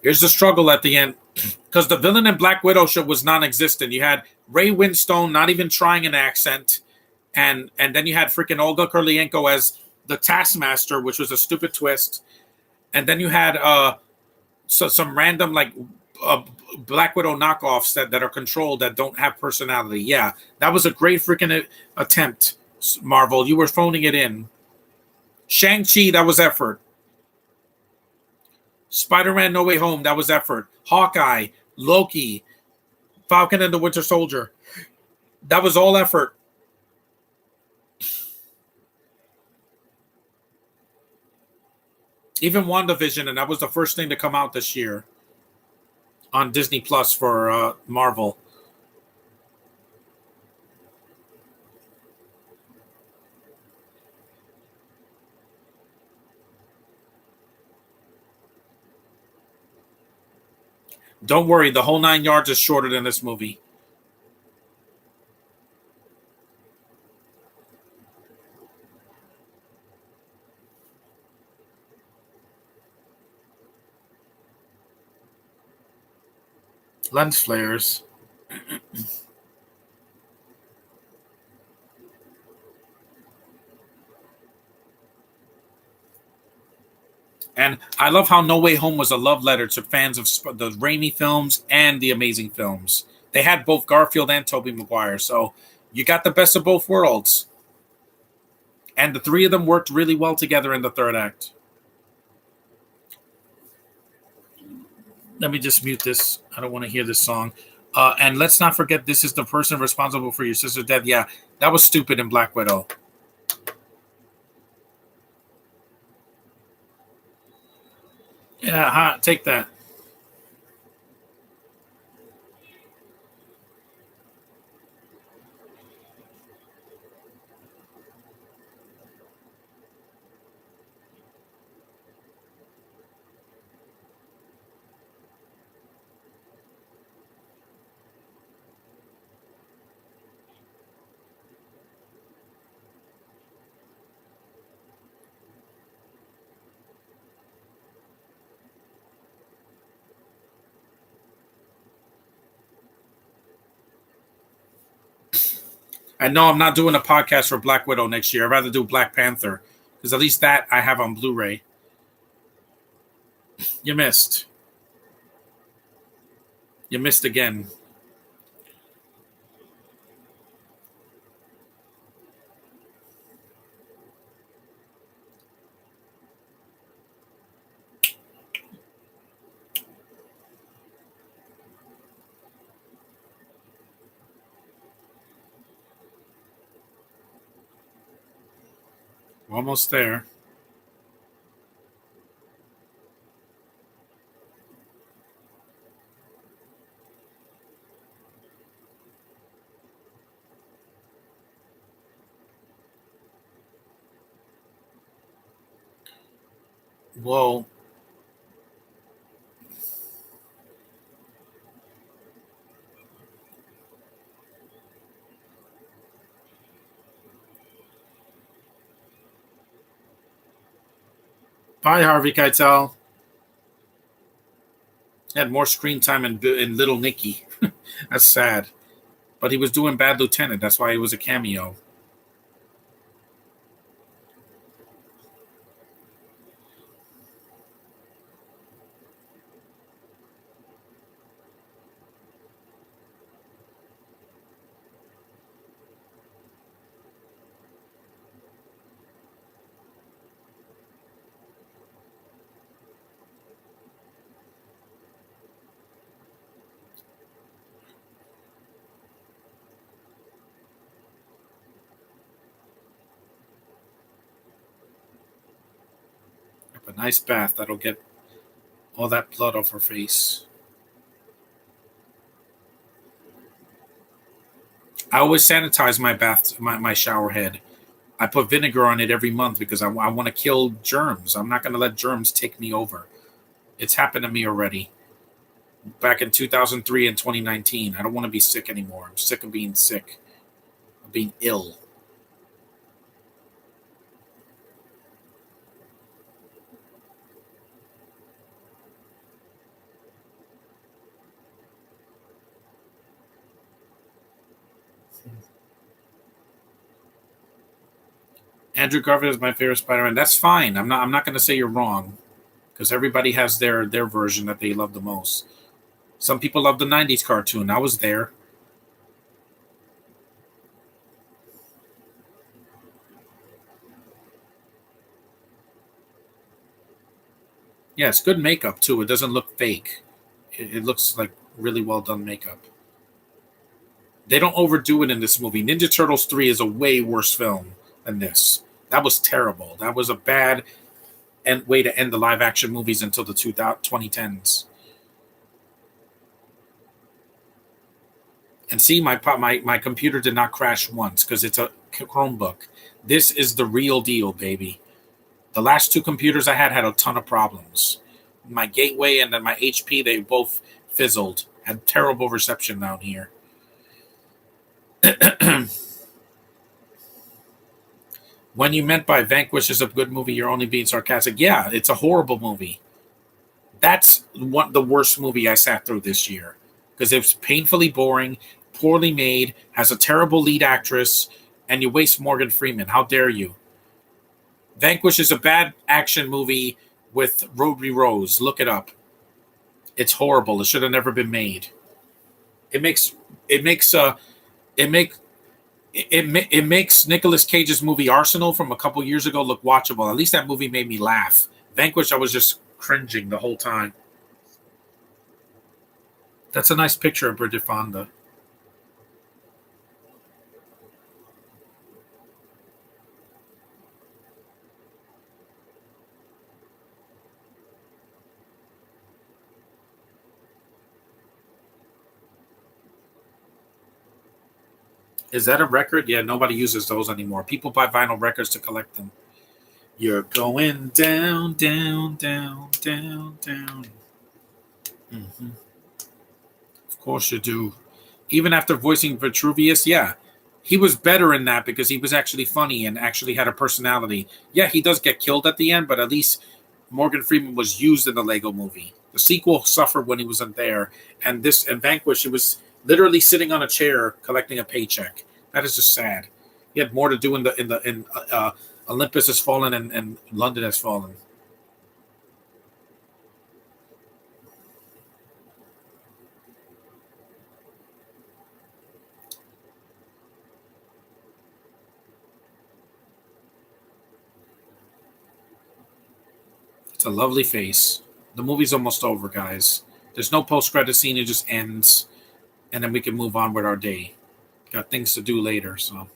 Here's the struggle at the end. because the villain in Black Widow show was non-existent. You had Ray Winstone not even trying an accent, and then you had freaking Olga Kurylenko as the Taskmaster, which was a stupid twist, and then you had some random like uh, Black Widow knockoffs that are controlled that don't have personality. Yeah, that was a great freaking attempt, Marvel. You were phoning it in. Shang-Chi, that was effort. Spider-Man No Way Home, that was effort. Hawkeye, Loki, Falcon and the Winter Soldier, that was all effort. Even WandaVision, and that was the first thing to come out this year on Disney Plus for Marvel. Don't worry, the whole 9 yards is shorter than this movie. Lens flares. And I love how No Way Home was a love letter to fans of the Raimi films and the Amazing films. They had both Garfield and Tobey Maguire, so you got the best of both worlds. And the three of them worked really well together in the third act. Let me just mute this. I don't want to hear this song. And let's not forget, this is the person responsible for your sister's death. Yeah, that was stupid in Black Widow. Yeah, take that. And no, I'm not doing a podcast for Black Widow next year. I'd rather do Black Panther because at least that I have on Blu-ray. You missed. You missed again. We're almost there. Whoa. Bye, Harvey Keitel. Had more screen time in Little Nicky. That's sad. But he was doing Bad Lieutenant. That's why he was a cameo. A nice bath that'll get all that blood off her face. I always sanitize my my shower head. I put vinegar on it every month because I want to kill germs. I'm not going to let germs take me over. It's happened to me already. Back in 2003 and 2019. I don't want to be sick anymore. I'm sick of being sick, of being ill. Andrew Garfield is my favorite Spider-Man. That's fine. I'm not going to say you're wrong because everybody has their version that they love the most. Some people love the '90s cartoon. I was there. Yeah, it's good makeup too. It doesn't look fake. It looks like really well done makeup. They don't overdo it in this movie. Ninja Turtles 3 is a way worse film than this. That was terrible. That was a bad way to end the live action movies until the 2010s. And see, my computer did not crash once because it's a Chromebook. This is the real deal, baby. The last two computers I had a ton of problems. My Gateway and then my HP, they both fizzled. Had terrible reception down here. When you meant by Vanquish is a good movie, you're only being sarcastic. Yeah, it's a horrible movie. That's the worst movie I sat through this year because it's painfully boring, poorly made, has a terrible lead actress, and you waste Morgan Freeman. How dare you? Vanquish is a bad action movie with Ruby Rose. Look it up. It's horrible. It should have never been made. It makes it makes it make it makes Nicolas Cage's movie Arsenal from a couple years ago look watchable. At least that movie made me laugh. Vanquish, I was just cringing the whole time. That's a nice picture of Bridget Fonda. Is that a record? Yeah, nobody uses those anymore. People buy vinyl records to collect them. You're going down, down, down, down, down. Hmm. Of course you do. Even after voicing Vitruvius, yeah, he was better in that because he was actually funny and actually had a personality. Yeah, he does get killed at the end, but at least Morgan Freeman was used in the Lego movie. The sequel suffered when he wasn't there, and this and Vanquish, he was literally sitting on a chair collecting a paycheck. That is just sad. He had more to do in Olympus Has Fallen and London Has Fallen. It's a lovely face. The movie's almost over, guys. There's no post credit scene; it just ends, and then we can move on with our day. Got things to do later, so.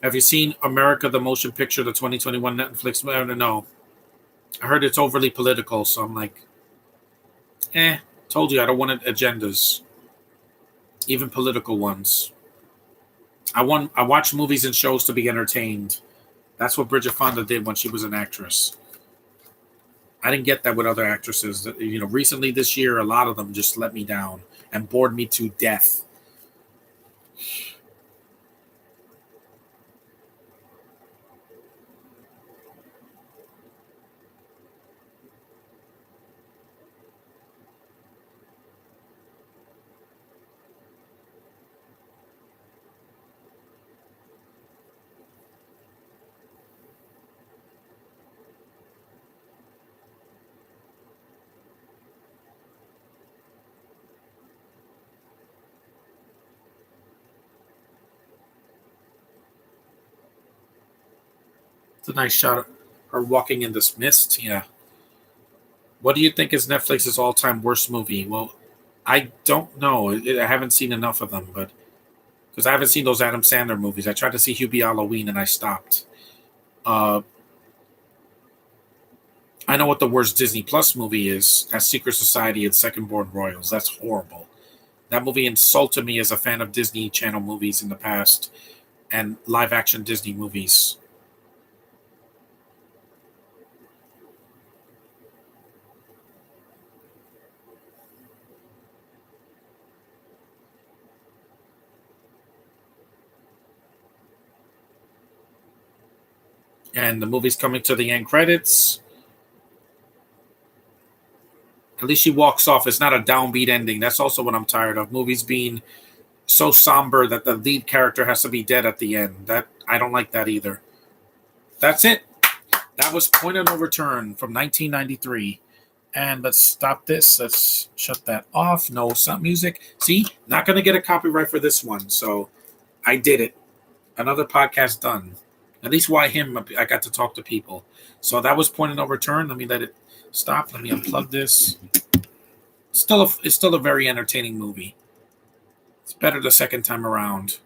Have you seen America the Motion Picture, the 2021 Netflix? I don't know. I heard it's overly political, so I'm like, eh. Told you I don't want agendas, even political ones. I watch movies and shows to be entertained. That's what Bridget Fonda did when she was an actress. I didn't get that with other actresses. Recently this year, a lot of them just let me down and bored me to death. It's a nice shot of her walking in this mist. Yeah. What do you think is Netflix's all-time worst movie? Well, I don't know. I haven't seen enough of them, but because I haven't seen those Adam Sandler movies. I tried to see Hubie Halloween and I stopped. Uh, I know what the worst Disney Plus movie is. That's Secret Society and Second Born Royals. That's horrible. That movie insulted me as a fan of Disney Channel movies in the past and live action Disney movies. And the movie's coming to the end credits. At least she walks off. It's not a downbeat ending. That's also what I'm tired of. Movies being so somber that the lead character has to be dead at the end. That I don't like that either. That's it. That was Point of No Return from 1993. And let's stop this. Let's shut that off. No sound music. See, not going to get a copyright for this one. So I did it. Another podcast done. At least why him? I got to talk to people. So that was Point of No Return. Let me let it stop. Let me unplug this. It's still a very entertaining movie. It's better the second time around.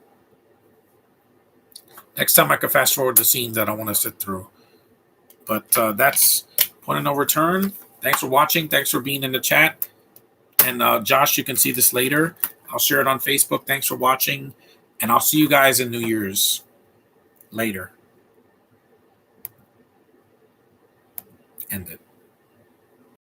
Next time I can fast forward the scenes I don't want to sit through. But that's Point of No Return. Thanks for watching. Thanks for being in the chat. And Josh, you can see this later. I'll share it on Facebook. Thanks for watching. And I'll see you guys in New Year's later. End it.